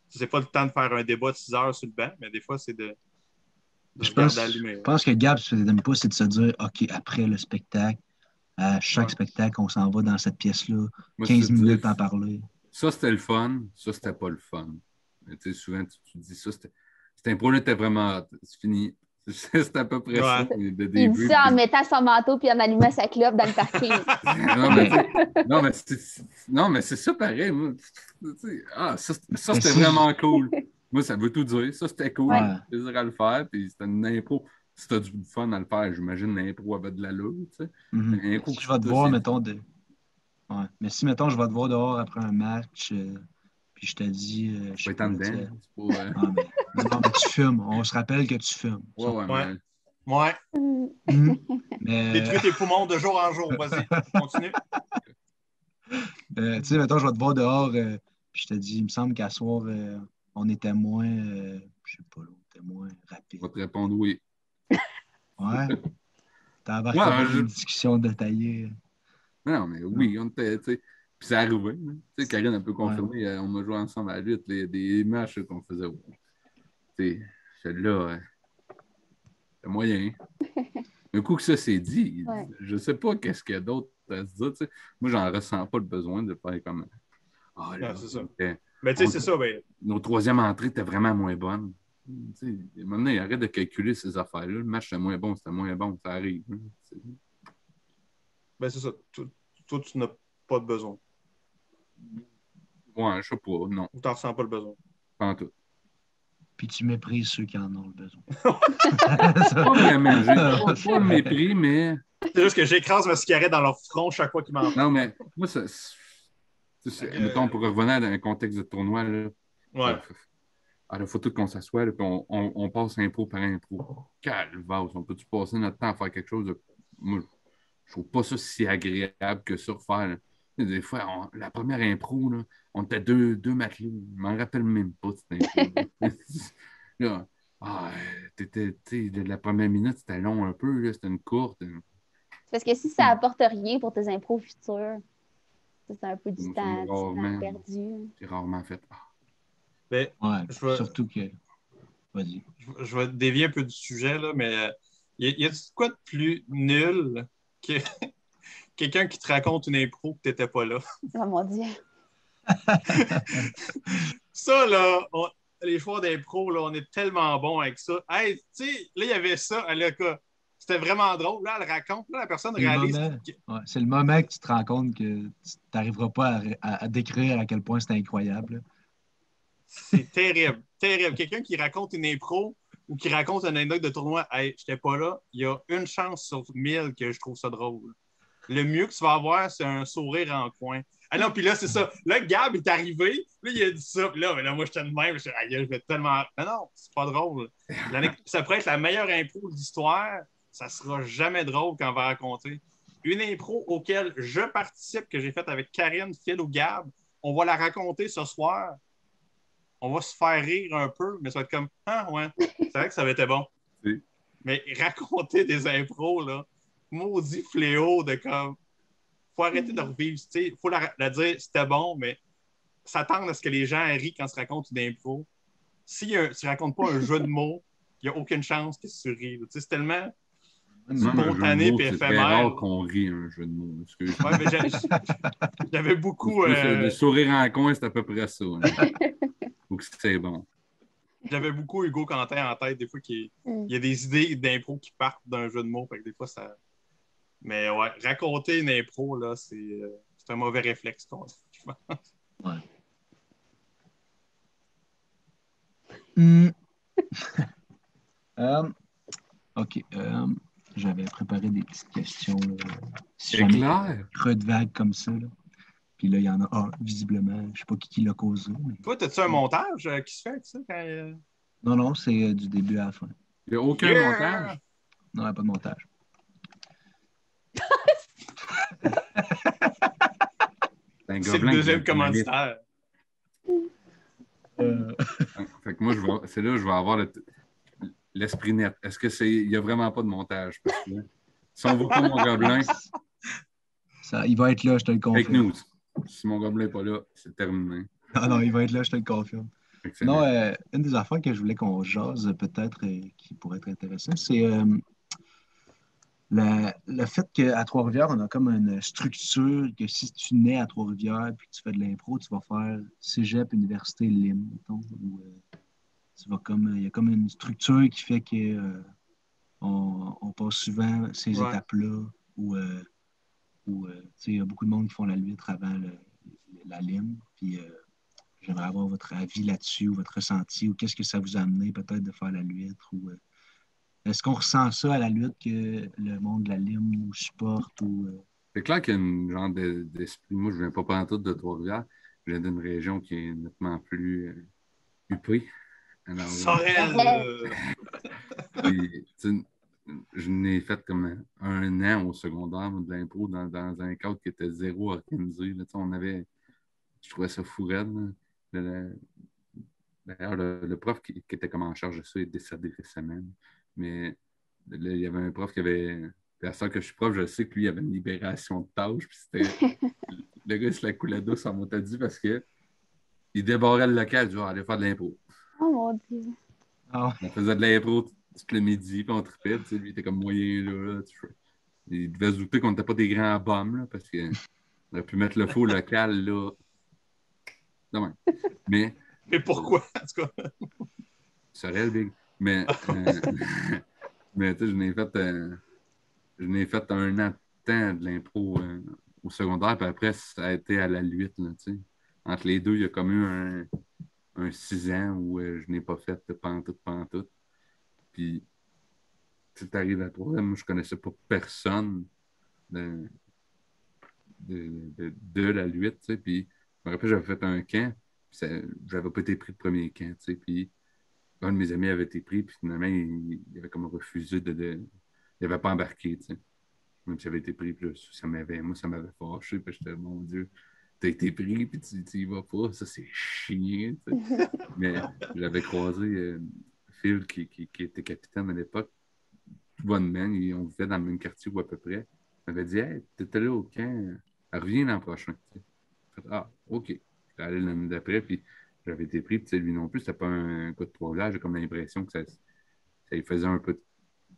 c'est pas le temps de faire un débat de 6 heures sur le banc, mais des fois, c'est de je pense que Gab, ce que j'aime pas, c'est de se dire, OK, après le spectacle, à chaque spectacle, on s'en va dans cette pièce-là, 15 minutes à en parler. Ça, c'était le fun. Ça, c'était pas le fun. Mais, souvent, tu dis ça, cette impro-là était vraiment c'est fini. C'est à peu près ça. Il dit ça en mettant son manteau puis en allumant sa clope dans le parking. non, mais c'est ça pareil. Moi, ça c'était vraiment cool. Moi, ça veut tout dire. Ça, c'était cool. J'ai plaisir à le faire. Puis c'était une impro. Si t'as du fun à le faire, j'imagine l'impro avait de l'allure. Si je vais te voir, mettons, mais si, mettons, je vais te voir dehors après un match, puis je te dis... je vais t'en dedans. Non, mais tu fumes. On se rappelle que tu fumes. Ouais. Détruis tes poumons de jour en jour. Vas-y, continue. Tu sais, mettons, je vais te voir dehors, puis je te dis, il me semble qu'à soir, on était moins, je sais pas, là, on était moins rapide. Je vais te répondre oui. Ouais. T'as embarqué Ouais, dans une discussion détaillée. Non, mais oui, on était, tu sais. Puis c'est arrivé. Hein. Tu sais, Karine a pu confirmer, Ouais. on a joué ensemble à la lutte, il y a des matchs qu'on faisait. Tu sais, celle-là, c'est moyen. Un coup que ça s'est dit, je sais pas qu'est-ce qu'il y a d'autre à se dire. Tu sais. Moi, j'en ressens pas le besoin de faire comme. Ah, là, C'est ça. Mais tu sais, c'est ça. Ben... Nos troisième entrée était vraiment moins bonne. Tu sais, maintenant, il arrête de calculer ces affaires-là. Le match était moins bon, ça arrive. Hein. Ben, c'est ça. Toi, tu n'as pas de besoin. Ouais, je sais pas, non. Ou tu n'en ressens pas le besoin. Pas en tout. Puis tu méprises ceux qui en ont le besoin. Pas vraiment. J'ai pas le mépris, mais. C'est juste que j'écrase ma cigarette dans leur front chaque fois qu'ils m'en font. Non, mais moi, ça. Mettons, pour revenir dans un contexte de tournoi, là. Ouais. Il faut tout qu'on s'assoie, puis on passe impro par impro. Calvaire, on peut-tu passer notre temps à faire quelque chose de. Moi, je trouve pas ça si agréable que ça, refaire. Là. Des fois, la première impro, là, on était deux matelots. Je m'en rappelle même pas de cette impro. Là, la première minute, c'était long un peu, là, c'était une courte. C'est parce que si ça apporte rien pour tes impros futurs, c'est un peu du temps perdu. J'ai rarement fait. Mais surtout que. Vas-y. Je vais dévier un peu du sujet, là, mais y a quoi de plus nul que quelqu'un qui te raconte une impro que tu n'étais pas là? Oh mon Dieu. Ça, là, les choix d'impro, là, on est tellement bons avec ça. Hey, tu sais, là, il y avait ça, c'était vraiment drôle. Là, elle raconte, là, la personne réalise. C'est le moment que tu te rends compte que tu n'arriveras pas à décrire à quel point c'est incroyable. C'est terrible, terrible. Quelqu'un qui raconte une impro ou qui raconte une anecdote de tournoi, hey, j'étais pas là, il y a une chance sur 1000 que je trouve ça drôle. Le mieux que tu vas avoir, c'est un sourire en coin. Ah non, puis là, c'est ça. Là, Gab est arrivé, là, il a dit ça, puis là, moi, j'étais de même, je vais tellement. Mais non, c'est pas drôle. Ça pourrait être la meilleure impro de l'histoire, ça sera jamais drôle quand on va raconter. Une impro auquel je participe, que j'ai faite avec Karine, Phil ou Gab, on va la raconter ce soir. On va se faire rire un peu, mais ça va être comme ah ouais, c'est vrai que ça va être bon. Oui. Mais raconter des impros, là, maudit fléau de comme. Faut arrêter de revivre. Il faut la dire c'était bon, mais s'attendre à ce que les gens rient quand se racontent une impro. Si tu ne racontes pas un jeu de mots, il n'y a aucune chance que tu ris. C'est tellement spontané et éphémère. C'est rare qu'on rit un jeu de mots. Ouais, mais j'avais beaucoup. Le sourire en coin, c'est à peu près ça. Hein. Faut que c'est bon. J'avais beaucoup Hugo Quentin en tête, des fois, il y a des idées d'impro qui partent d'un jeu de mots. Fait que des fois, ça. Mais ouais, raconter une impro, là, c'est un mauvais réflexe, je pense. Ouais. OK. J'avais préparé des petites questions. C'est clair. Creux de vague comme ça. Là. Puis là, il y en a un, visiblement. Je ne sais pas qui l'a causé. Mais... Toi, as-tu un montage qui se fait avec ça? Quand, Non, c'est du début à la fin. Il n'y a aucun montage? Non, il n'y a pas de montage. C'est le deuxième commanditaire. Fait que moi, c'est là que je vais avoir l'esprit net. Est-ce qu'il n'y a vraiment pas de montage? Parce que, si on ne voit pas mon gobelin... Il va être là, je te le confirme. Fake news. Si mon gobelin n'est pas là, c'est terminé. Non, il va être là, je te le confirme. Non, une des affaires que je voulais qu'on jase peut-être qui pourrait être intéressant, c'est le fait qu'à Trois-Rivières, on a comme une structure que si tu nais à Trois-Rivières et que tu fais de l'impro, tu vas faire cégep, université, LIM, mettons. Il y a comme une structure qui fait que on passe souvent ces étapes-là où il y a beaucoup de monde qui font la lutte avant la LIM. Puis j'aimerais avoir votre avis là-dessus ou votre ressenti ou qu'est-ce que ça vous a amené peut-être de faire la lutte ou est-ce qu'on ressent ça à la lutte que le monde de la LIM nous supporte ou C'est clair qu'il y a un genre d'esprit. Moi, je ne viens pas pendant tout de Trois-Rivières. Je viens d'une région qui est nettement plus huppée. Alors, je n'ai fait comme 1 an au secondaire de l'impro dans un cadre qui était zéro organisé. Là, je trouvais ça fou raide. D'ailleurs, le prof qui était comme en charge de ça est décédé récemment. Mais là, il y avait un prof qui avait. Puis à ça que je suis prof, je sais que lui, il avait une libération de tâches. Puis c'était. Le gars, il se la coulait douce en dit parce que il débarrait le local, il disait, allez faire de l'impro. Oh mon Dieu. Ah, On faisait de l'impro tout le midi, puis on tripait. Lui, il était comme moyen là. Il devait se douter qu'on n'était pas des grands bums, là, parce qu'on aurait pu mettre le faux local là. Non, Mais pourquoi, en tout cas? Ça serait le big. Mais, mais tu sais, je n'ai fait 1 an de temps de l'impro au secondaire, puis après, ça a été à la lutte, là, tu sais. Entre les deux, il y a comme eu un 6 ans où je n'ai pas fait de pantoute. Puis, tu arrives à la troisième, moi, je connaissais pas personne de la lutte, tu sais. Puis, je me rappelle, j'avais fait un camp, puis j'avais pas été pris le premier camp, tu sais. Puis, un de mes amis avait été pris, puis finalement, il avait comme refusé il n'avait pas embarqué, tu sais. Même si j'avais été pris, puis là, ça m'avait fâché, puis j'étais, mon Dieu, t'as été pris, puis tu y vas pas, ça c'est chiant, tu sais. Mais j'avais croisé Phil, qui était capitaine à l'époque, tout bonnement, et on vivait dans le même quartier ou à peu près. Il m'avait dit, hey, t'étais là au camp, reviens l'an prochain, tu sais. Ah, OK. J'étais allé l'année d'après, puis j'avais été pris, puis lui non plus, c'était pas un coup de poids. J'ai comme l'impression que ça lui faisait un peu.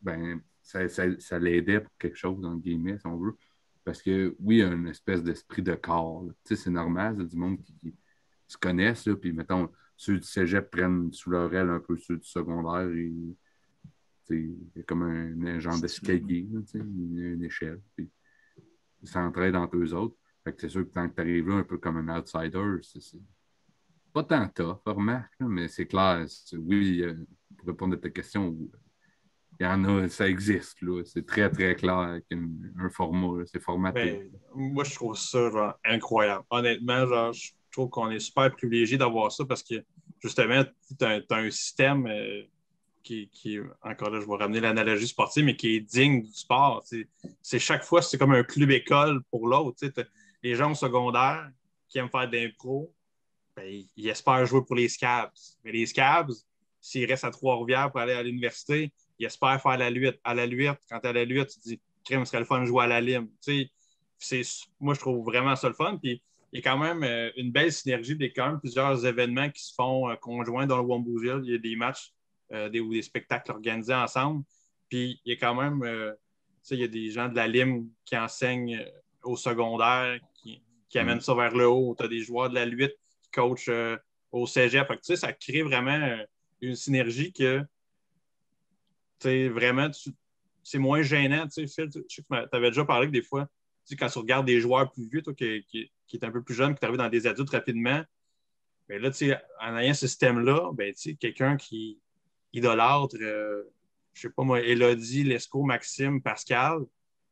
Ben, ça l'aidait pour quelque chose, entre guillemets, si on veut. Parce que oui, il y a une espèce d'esprit de corps. Tu sais, c'est normal, c'est du monde qui se connaissent, là, puis mettons, ceux du cégep prennent sous leur aile un peu ceux du secondaire. Et, il y a comme un genre d'escalier, là, une échelle. Puis ils s'entraident entre eux autres. Fait que c'est sûr que quand tu arrives là un peu comme un outsider, c'est pas tant tough, remarque, là, mais c'est clair. Oui, pour répondre à ta question, il y en a, ça existe, là. C'est très, très clair avec un format, là. C'est formaté. Ben, moi, je trouve ça genre, incroyable. Honnêtement, genre, je trouve qu'on est super privilégié d'avoir ça parce que justement, tu as, un système encore là, je vais ramener l'analogie sportive, mais qui est digne du sport. C'est chaque fois, c'est comme un club école pour l'autre. Les gens au secondaire qui aiment faire de l'impro, ben, ils espèrent jouer pour les Scabs. Mais les Scabs, s'ils restent à Trois-Rivières pour aller à l'université, ils espèrent faire la lutte. À la lutte, quand tu as la lutte, tu te dis, crème, ce serait le fun de jouer à la lime. Moi, je trouve vraiment ça le fun. Puis, il y a quand même une belle synergie. Il y a quand même plusieurs événements qui se font conjoints dans le Wambouillet. Il y a des matchs ou des spectacles organisés ensemble. Puis, il y a quand même, il y a des gens de la lime qui enseignent au secondaire, qui amènent ça vers le haut. Tu as des joueurs de la lutte qui coachent au cégep. Fait que, ça crée vraiment une synergie que vraiment, c'est moins gênant. Phil, je sais que tu avais déjà parlé que des fois, quand tu regardes des joueurs plus vieux, toi, qui est un peu plus jeune, qui est arrivé dans des adultes rapidement, bien là, en ayant ce système-là, ben, quelqu'un qui idolâtre, je sais pas moi, Élodie, Lescaut, Maxime, Pascal,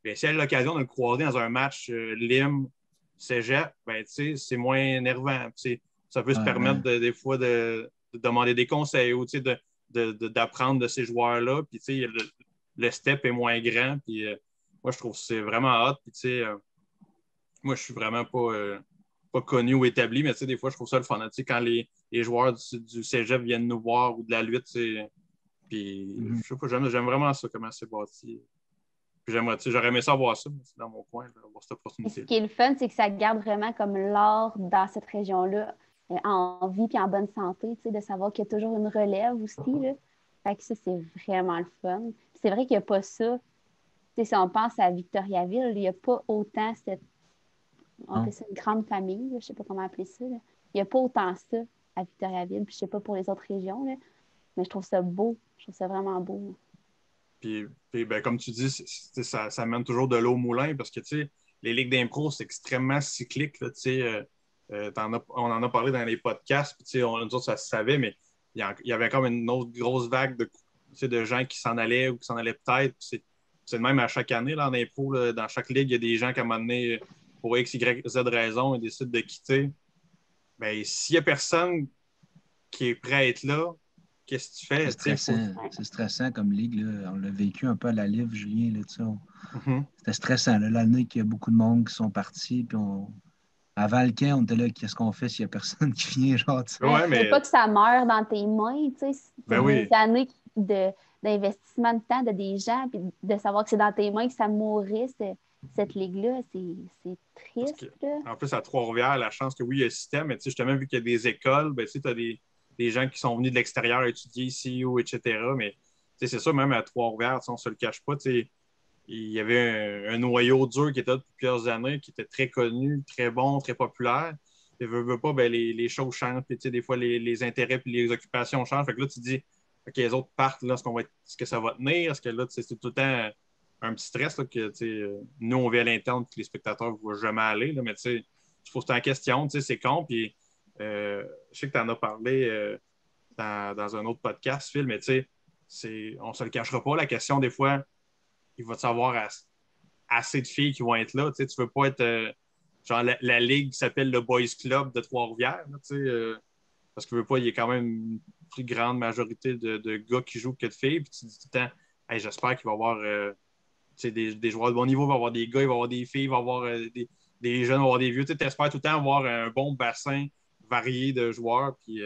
bien, si elle a l'occasion de le croiser dans un match Lim, Cégep, ben, c'est moins énervant. Ça peut se permettre des fois de demander des conseils ou d'apprendre de ces joueurs-là. Puis, le step est moins grand. Puis, moi, je trouve que c'est vraiment hot. Puis, moi, je suis vraiment pas connu ou établi, mais des fois, je trouve ça le fun. Quand les joueurs du cégep viennent nous voir ou de la lutte, puis, je sais pas, j'aime vraiment ça, comment c'est bâti. Puis j'aurais aimé ça voir ça, mais c'est dans mon coin, avoir cette opportunité. Ce qui est le fun, c'est que ça garde vraiment comme l'art dans cette région-là en vie et en bonne santé, de savoir qu'il y a toujours une relève aussi. Là. Fait que ça, c'est vraiment le fun. Puis c'est vrai qu'il n'y a pas ça. Si on pense à Victoriaville, il n'y a pas autant on appelle ça une grande famille, là, je ne sais pas comment appeler ça. Là. Il n'y a pas autant ça à Victoriaville, puis je ne sais pas pour les autres régions, là, mais je trouve ça beau. Je trouve ça vraiment beau. Puis ben, comme tu dis, ça mène toujours de l'eau au moulin parce que les ligues d'impro, c'est extrêmement cyclique. Là, on en a parlé dans les podcasts, puis nous autres, ça se savait, mais il y avait comme une autre grosse vague de gens qui s'en allaient ou qui s'en allaient peut-être. C'est le même à chaque année là, en impro. Là, dans chaque ligue, il y a des gens qui, à un moment donné, pour X, Y, Z raison, ils décident de quitter. Bien, s'il n'y a personne qui est prêt à être là, qu'est-ce que tu fais? C'est stressant comme ligue. Là. On l'a vécu un peu à la livre, Julien. Là, Mhm. C'était stressant. Là, l'année qu'il y a beaucoup de monde qui sont partis. Puis avant le camp, on était là, qu'est-ce qu'on fait s'il n'y a personne qui vient? Genre, Ouais, Tu mais veux pas que ça meure dans tes mains, tu sais. Ben C'est oui. des années d'investissement de temps de des gens, puis de savoir que c'est dans tes mains que ça mourrait, cette ligue-là, c'est parce triste, que, là. en plus, à Trois-Rivières, la chance que oui, il y a un système, mais tu sais, justement, vu qu'il y a des écoles, ben, tu as des gens qui sont venus de l'extérieur étudier ici, ou etc. Mais tu sais, c'est ça, même à Trois-Rivières, on ne se le cache pas, tu sais, il y avait un noyau dur qui était là depuis plusieurs années, qui était très connu, très bon, très populaire. Et veut pas, ben, les choses changent, puis tu sais, des fois, les intérêts et les occupations changent. Fait que là, tu te dis, OK, les autres partent, là, est-ce que ça va tenir? Est-ce que là, c'est tout le temps un petit stress là, que nous, on vit à l'interne, que les spectateurs ne voient jamais aller, là, mais tu sais, il faut se en question, c'est con. Puis je sais que tu en as parlé dans un autre podcast, Phil, mais tu sais, on ne se le cachera pas. La question, des fois, il va te savoir assez de filles qui vont être là. Tu ne veux pas être genre la ligue qui s'appelle le Boys Club de Trois-Rivières. Parce qu'il veut pas, il y a quand même une plus grande majorité de gars qui jouent que de filles. Puis tu dis tout le temps, hey, j'espère qu'il va y avoir des joueurs de bon niveau, il va y avoir des gars, il va y avoir des filles, il va y avoir des jeunes, il va y avoir des vieux. Tu espères tout le temps avoir un bon bassin varié de joueurs. Puis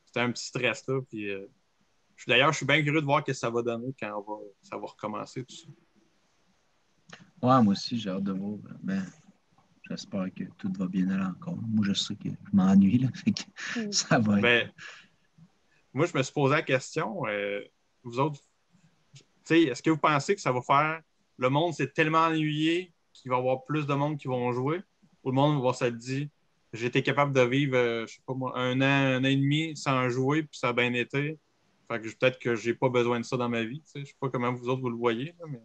c'était un petit stress là. Puis d'ailleurs, je suis bien curieux de voir ce que ça va donner quand ça va recommencer tout ça. Ouais, moi aussi, j'ai hâte de voir. Ben, j'espère que tout va bien aller encore. Moi, je sais que je m'ennuie, là, fait que ça va être. Ben, moi, je me suis posé la question, vous autres, est-ce que vous pensez que ça va faire le monde s'est tellement ennuyé qu'il va y avoir plus de monde qui vont jouer, ou le monde va se dire j'ai été capable de vivre, je sais pas moi, un an et demi sans jouer, puis ça a bien été. Fait que peut-être que j'ai pas besoin de ça dans ma vie. Je sais pas comment vous autres vous le voyez, là, mais.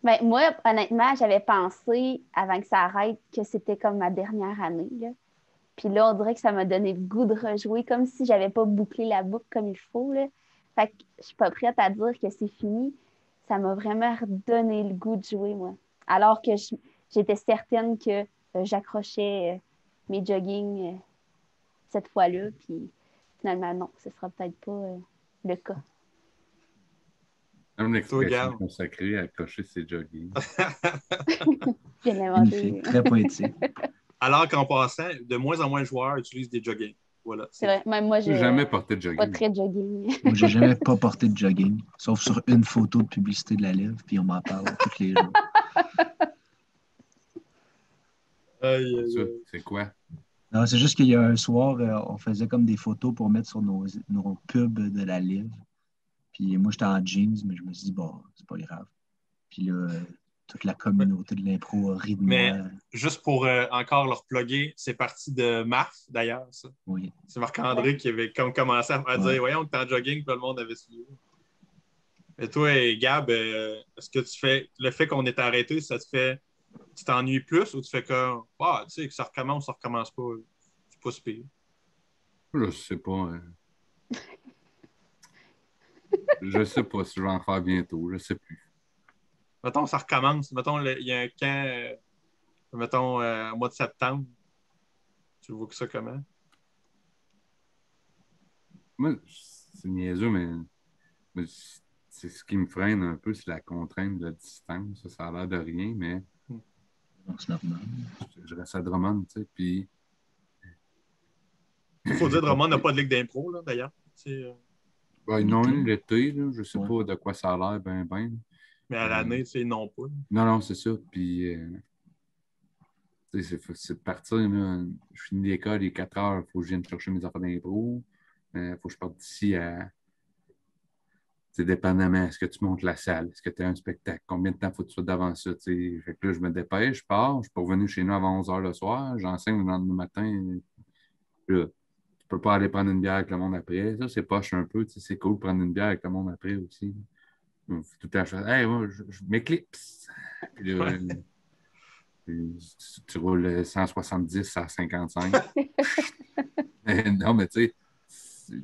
Ben, moi, honnêtement, j'avais pensé, avant que ça arrête, que c'était comme ma dernière année, là. Puis là, on dirait que ça m'a donné le goût de rejouer, comme si j'avais pas bouclé la boucle comme il faut, là. Fait que je suis pas prête à dire que c'est fini. Ça m'a vraiment redonné le goût de jouer, moi. Alors que j'étais certaine que j'accrochais mes joggings cette fois-là, puis finalement, non, ce sera peut-être pas le cas. Comme Toi, l'expression Gab. consacrée à cocher ses joggings. Bien inventé. Magnifique, très poétique. Alors qu'en passant, de moins en moins de joueurs utilisent des joggings. Voilà. C'est vrai, même moi, J'ai jamais porté de suis pas jogging. très jogging. Moi, j'ai jamais pas porté de jogging, sauf sur une photo de publicité de la Livre, puis on m'en parle tous les jours. C'est quoi? Non, c'est juste qu'il y a un soir, on faisait comme des photos pour mettre sur nos pubs de la Livre. Puis moi, j'étais en jeans, mais je me suis dit, bon, c'est pas grave. Puis là, toute la communauté de l'impro a ri de Mais moi. juste pour encore leur plugger, c'est parti de Marc, d'ailleurs, ça. Oui. C'est Marc-André qui avait comme commencé à dire voyons que t'es en jogging, puis le monde avait suivi. Et toi, Gab, est-ce que tu fais le fait qu'on est arrêté, ça te fait. Tu t'ennuies plus ou tu fais comme tu sais, que ça recommence pas. C'est pas si pire. Je sais pas. Je sais pas si je vais en faire bientôt. Je sais plus. Mettons, ça recommence. Mettons, il y a un camp, mettons, au mois de septembre. Tu vois que ça comment? Moi, c'est niaiseux, mais c'est ce qui me freine un peu, c'est la contrainte de la distance. Ça a l'air de rien, mais Donc, c'est normal. je reste à Drummond, tu sais, puis... Il faut dire que Drummond n'a pas de ligue d'impro, là, d'ailleurs. Ben, ils n'ont une l'été, là. Je sais pas de quoi ça a l'air, ben. Mais à l'année, ils n'ont pas. Non, c'est ça. Puis, c'est de partir, là. Je finis l'école, il est 4 heures, il faut que je vienne chercher mes affaires d'impro. Il faut que je parte d'ici à... C'est dépendamment, est-ce que tu montes la salle? Est-ce que tu as un spectacle? Combien de temps faut que tu sois devant ça? T'sais? Fait que là, je me dépêche, je pars, je peux revenir chez nous avant 11 h le soir, j'enseigne le lendemain matin. Là, tu peux pas aller prendre une bière avec le monde après. Ça, c'est poche un peu. C'est cool de prendre une bière avec le monde après aussi. Tout le temps, je fais hey, moi, je m'éclipse. Puis là, tu roules 170 à 55. Non, mais tu sais,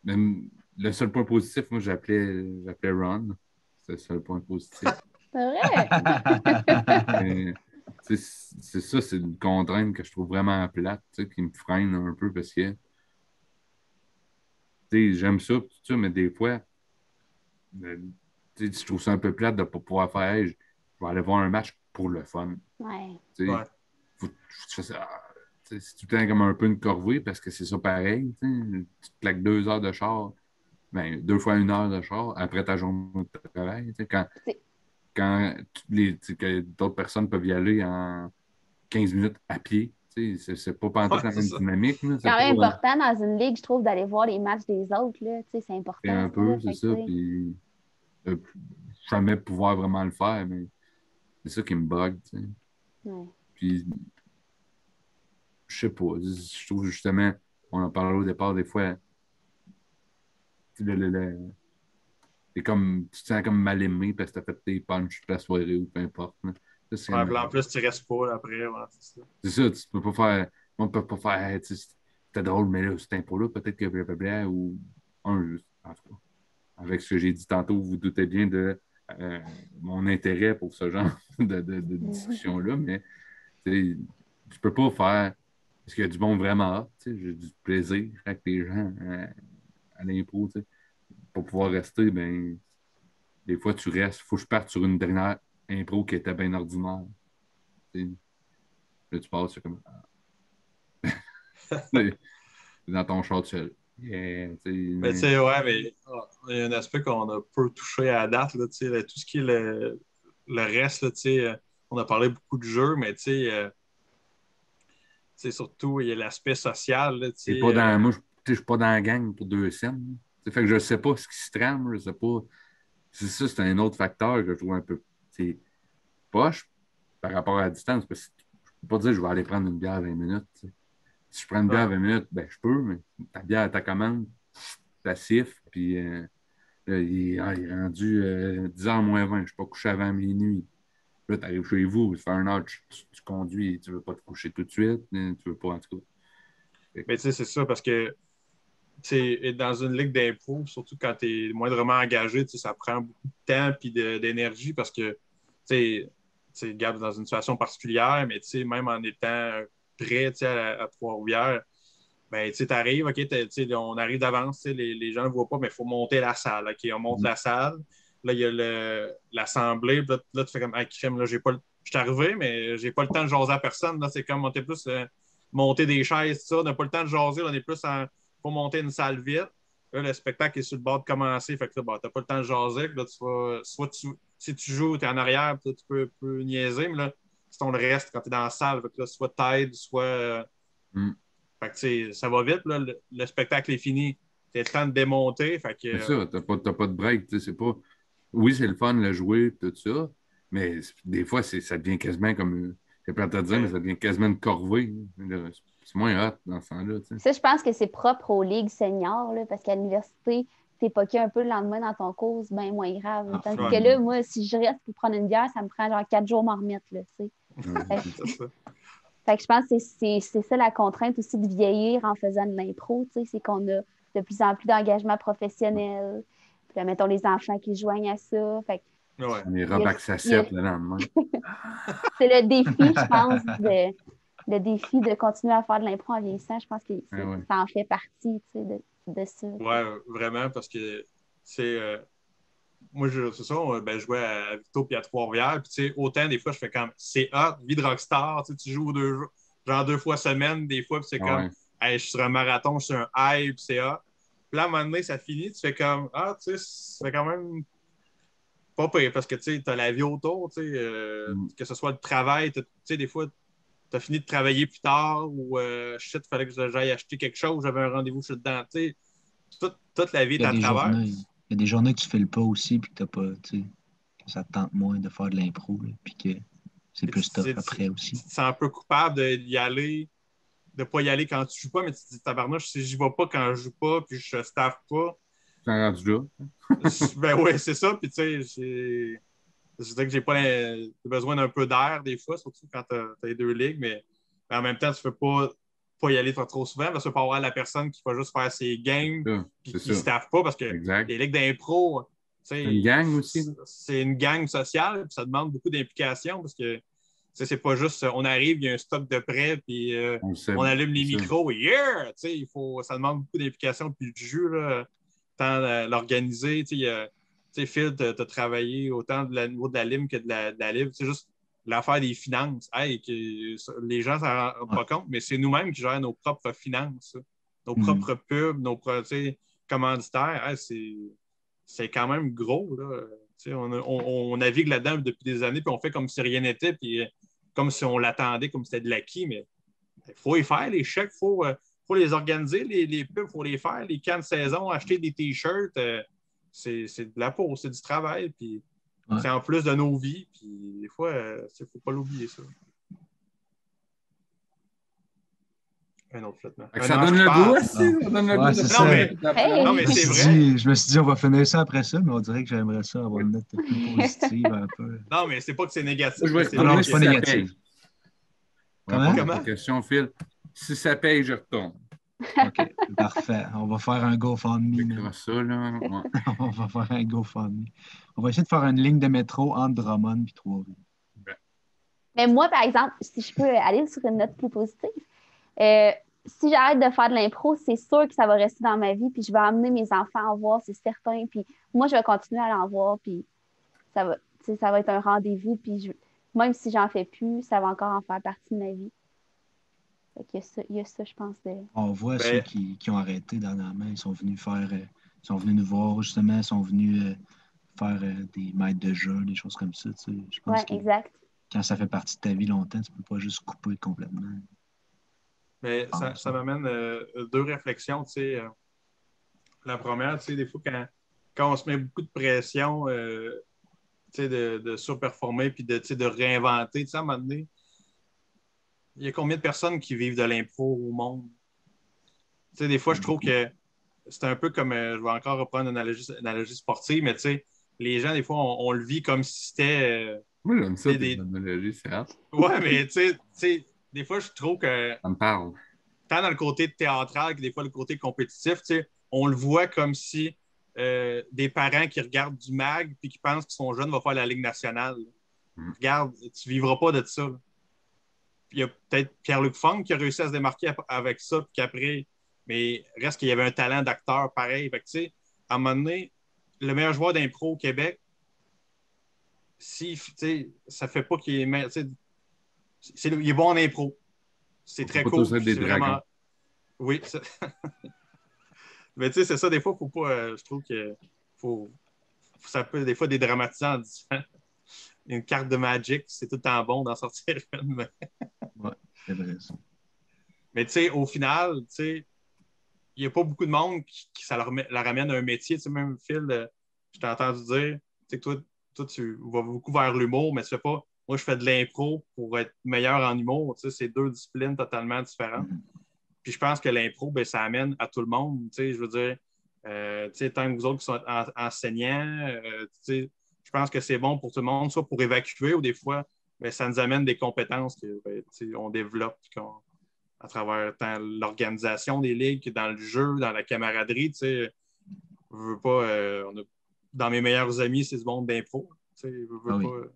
même le seul point positif, moi, j'appelais Ron. C'est le seul point positif. C'est vrai. C'est ça, c'est une contrainte que je trouve vraiment plate, qui me freine un peu parce que j'aime ça, tout ça, mais des fois, je trouve ça un peu plate de ne pas pouvoir faire, hey, je vais aller voir un match pour le fun. Ouais. Ouais. Faut que tu fasses, c'est tout le temps comme un peu une corvée parce que c'est ça pareil. Tu te plaques 2 heures de char, ben, 2 fois 1 heure de char après ta journée de travail. Quand que d'autres personnes peuvent y aller en 15 minutes à pied, c'est pas pantoute la même dynamique. C'est quand même important dans une ligue, je trouve, d'aller voir les matchs des autres. C'est important. C'est un peu, c'est ça. Puis, jamais pouvoir vraiment le faire, mais c'est ça qui me bug. Ouais. Puis, je sais pas. Je trouve justement, on en parlait au départ, des fois, tu te sens comme mal aimé parce que t'as fait tes punches toute la soirée ou peu importe. En plus, tu restes pas après. Ouais, c'est ça, tu peux pas faire. On peut pas faire. Hey, c'était drôle, mais là, cet impôt-là, peut-être que blablabla ou en tout cas. Avec ce que j'ai dit tantôt, vous doutez bien de mon intérêt pour ce genre de discussion-là, mais je peux pas faire. Parce qu'il y a du bon vraiment, j'ai du plaisir avec les gens à l'impro. Pour pouvoir rester, ben, des fois, tu restes. Il faut que je parte sur une dernière impro qui était bien ordinaire. T'sais. Là, tu passes, c'est comme. Dans ton char, tu fais. Yeah, mais tu sais, ouais, mais il y a un aspect qu'on a peu touché à la date, là, tout ce qui est le reste, là, on a parlé beaucoup de jeux, mais surtout, il y a l'aspect social. Là, moi, je suis pas dans la gang pour 2 scènes. Fait que je sais pas ce qui se trame, je sais pas. C'est ça, c'est un autre facteur que je trouve un peu poche par rapport à la distance. Parce que je peux pas dire que je vais aller prendre une bière à 20 minutes. T'sais. Si je prends une bière à 20 minutes, ben je peux, mais ta bière à ta commande, ta siffle, puis là, il est rendu 10h moins 20. Je ne suis pas couché avant minuit. Là, tu arrives chez vous, ça fait 1 heure, tu conduis, tu ne veux pas te coucher tout de suite, tu veux pas, en tout cas. Mais tu sais, c'est ça, parce que dans une ligue d'impro, surtout quand tu es moindrement engagé, ça prend beaucoup de temps et d'énergie parce que Gab est dans une situation particulière, mais même en étant prêt à Trois-Rivières, ben, tu arrives, OK, on arrive d'avance, les gens ne voient pas, mais il faut monter la salle. OK, on monte la salle. Là, il y a l'assemblée. Là, tu fais comme, crème, là, je suis arrivé, mais j'ai pas le temps de jaser à personne. Là, c'est comme, on était plus monter des chaises, ça. On n'a pas le temps de jaser. On est plus faut monter une salle vite. Là, le spectacle est sur le bord de commencer. Fait que là, t'as pas le temps de jaser. Là, si tu joues, tu es en arrière, tu peux niaiser, mais là, c'est ton reste quand tu es dans la salle. Fait que là, soit t'aides, soit. Fait que, ça va vite, là, le spectacle est fini. Tu as le temps de démonter. Fait que, c'est ça, t'as pas de break. C'est pas... Oui, c'est le fun de jouer, tout ça, mais des fois, ça devient quasiment comme. C'est pas à te dire, mais ça devient quasiment une corvée. C'est moins hot dans ce sens-là. Ça, je pense que c'est propre aux ligues seniors, là, parce qu'à l'université, t'es poqué un peu le lendemain dans ton cours, c'est bien moins grave. Tandis que là, moi, si je reste pour prendre une bière, ça me prend genre 4 jours m'en remettre. Là, fait que je pense que c'est ça la contrainte aussi de vieillir en faisant de l'impro, c'est qu'on a de plus en plus d'engagement professionnel. Puis là, mettons les enfants qui joignent à ça. Fait que, les robes à 7 le lendemain. C'est le défi, je pense, le défi de continuer à faire de l'impro en vieillissant. Je pense que ça en fait partie de ça. Oui, vraiment, parce que moi, c'est ça, je jouais à Victo et à Trois-Rivières. Puis, autant des fois, je fais comme c'est hot, vie de rockstar. Tu joues 2 fois semaine, des fois, puis c'est comme hey, je suis sur un marathon, je suis un hype, c'est hot. Puis là, à un moment donné, ça finit, tu fais comme tu sais, c'est quand même pas pire parce que tu as la vie autour, que ce soit le travail, des fois, tu as fini de travailler plus tard ou shit, il fallait que j'aille acheter quelque chose, j'avais un rendez-vous, je suis dedans. Toute la vie est à travers. Il y a des journées que tu fais le pas aussi puis que t'as pas, que ça te tente moins de faire de l'impro puis que c'est plus tough après aussi. Tu te sens un peu coupable d'y aller, de pas y aller quand tu joues pas, mais tu te dis tabarnouche, si j'y vais pas quand je joue pas puis je staffe pas. Tu es rendu là. Ben oui, c'est ça. Puis tu sais, je dis que j'ai pas besoin d'un peu d'air des fois, surtout quand tu as les 2 ligues, mais en même temps, tu ne peux pas y aller trop souvent parce que tu peux avoir la personne qui va juste faire ses games et qui ne staffe pas parce que les ligues d'impro, c'est une gang aussi. C'est une gang sociale, puis ça demande beaucoup d'implication parce que c'est pas juste on arrive, il y a un stock de prêt, puis on allume les micros, et yeah! Ça demande beaucoup d'implication puis du jeu, là, tant l'organiser. Phil, tu as travaillé autant au niveau de la lime que de la livre. C'est juste l'affaire des finances. Hey, les gens ne s'en rendent pas compte, mais c'est nous-mêmes qui gérons nos propres finances, nos propres pubs, nos propres commanditaires. Hey, c'est quand même gros, là. On navigue là-dedans depuis des années, puis on fait comme si rien n'était, puis comme si on l'attendait, comme si c'était de l'acquis, mais il faut y faire, les chèques, il faut les organiser, les pubs, il faut les faire, les camps de saison, acheter des T-shirts, c'est de la peau, c'est du travail, puis c'est en plus de nos vies, puis des fois, il ne faut pas l'oublier, ça. Un autre flottement. Ça donne le goût aussi. Ça donne le goût. C'est ça. Non, mais c'est vrai. Je me suis dit, on va finir ça après ça, mais on dirait que j'aimerais ça avoir une note plus positive un peu. Non, mais c'est pas que c'est négatif. Non, c'est pas négatif. Comment? Question, Phil. Si ça paye, je retourne. OK, parfait. On va faire un GoFundMe. Ça, là. Ouais. On va faire un GoFundMe. On va essayer de faire une ligne de métro entre Drummond et Trois-Rivières. Mais moi, par exemple, si je peux aller sur une note plus positive, si j'arrête de faire de l'impro, c'est sûr que ça va rester dans ma vie, puis je vais amener mes enfants à en voir, c'est certain. Puis moi, je vais continuer à l'en voir, puis ça va être un rendez-vous, puis même si j'en fais plus, ça va encore en faire partie de ma vie. Fait il y a ça, je pense. On voit ceux qui ont arrêté dernièrement, ils sont venus nous voir, justement, ils sont venus faire des maîtres de jeu, des choses comme ça. Tu sais. Je pense que exact. Quand ça fait partie de ta vie longtemps, tu ne peux pas juste couper complètement. Mais ça m'amène deux réflexions. La première, des fois, quand on se met beaucoup de pression de surperformer puis de réinventer, à un moment donné, il y a combien de personnes qui vivent de l'impro au monde? Des fois, je trouve que c'est un peu comme, je vais encore reprendre une analogie sportive, mais les gens, des fois, on le vit comme si c'était... Moi, j'aime ça, l'analogie, c'est hâte. Ouais, mais des fois, je trouve que... Ça me parle. Tant dans le côté théâtral que des fois le côté compétitif, on le voit comme si des parents qui regardent du mag puis qui pensent que son jeune va faire la Ligue nationale. Regarde, tu ne vivras pas de ça. Il y a peut-être Pierre-Luc Funk qui a réussi à se démarquer avec ça, puis qu'après, mais reste qu'il y avait un talent d'acteur pareil. Fait que, à un moment donné, le meilleur joueur d'impro au Québec, ça fait pas qu'il est... il est bon en impro. C'est très cool. Des vraiment... Oui. Mais c'est ça, des fois, faut pas. Je trouve que ça peut des fois dédramatiser en disant une carte de Magic, c'est tout le temps bon d'en sortir une. Ouais, c'est vrai ça. Mais au final, il n'y a pas beaucoup de monde qui ça leur ramène à un métier. Même Phil, je t'ai entendu dire, toi, tu vas beaucoup vers l'humour, mais tu fais pas. Moi, je fais de l'impro pour être meilleur en humour. C'est deux disciplines totalement différentes. Puis je pense que l'impro, ça amène à tout le monde. Je veux dire, tant que vous autres qui sont enseignants, je pense que c'est bon pour tout le monde, soit pour évacuer ou des fois, ça nous amène des compétences qu'on développe à travers tant l'organisation des ligues que dans le jeu, dans la camaraderie. Je veux pas. Dans mes meilleurs amis, c'est du monde d'impro. Je veux pas.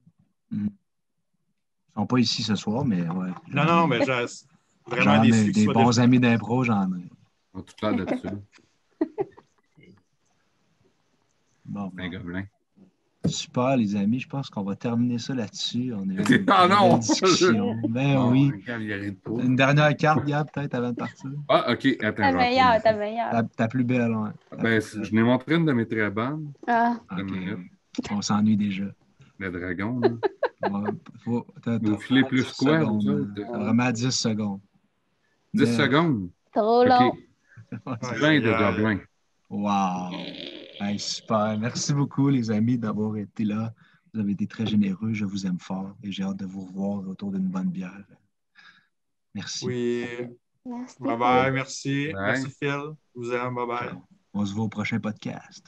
Ils ne sont pas ici ce soir, mais ouais. Non, mais vraiment des bons amis d'impro, j'en ai. On a tout l'air là-dessus. Bon. Un gobelin. Super, les amis. Je pense qu'on va terminer ça là-dessus. On est non! Discussion. Oui. Une dernière carte, Gab, peut-être, avant de partir. Ah, OK. Attends. Ta meilleure. Ta plus belle, ouais. Je n'ai montré une de mes très bonnes. Okay. On s'ennuie déjà. Le dragon, là. Vous filez plus quoi? Vraiment 10 secondes. 10 secondes? Trop long. Plein de gobelins. Wow! Hey, super. Merci beaucoup, les amis, d'avoir été là. Vous avez été très généreux. Je vous aime fort et j'ai hâte de vous revoir autour d'une bonne bière. Merci. Oui. Merci. Bye-bye. Merci. Merci, Phil. Je vous aime. Bye-bye. On se voit au prochain podcast.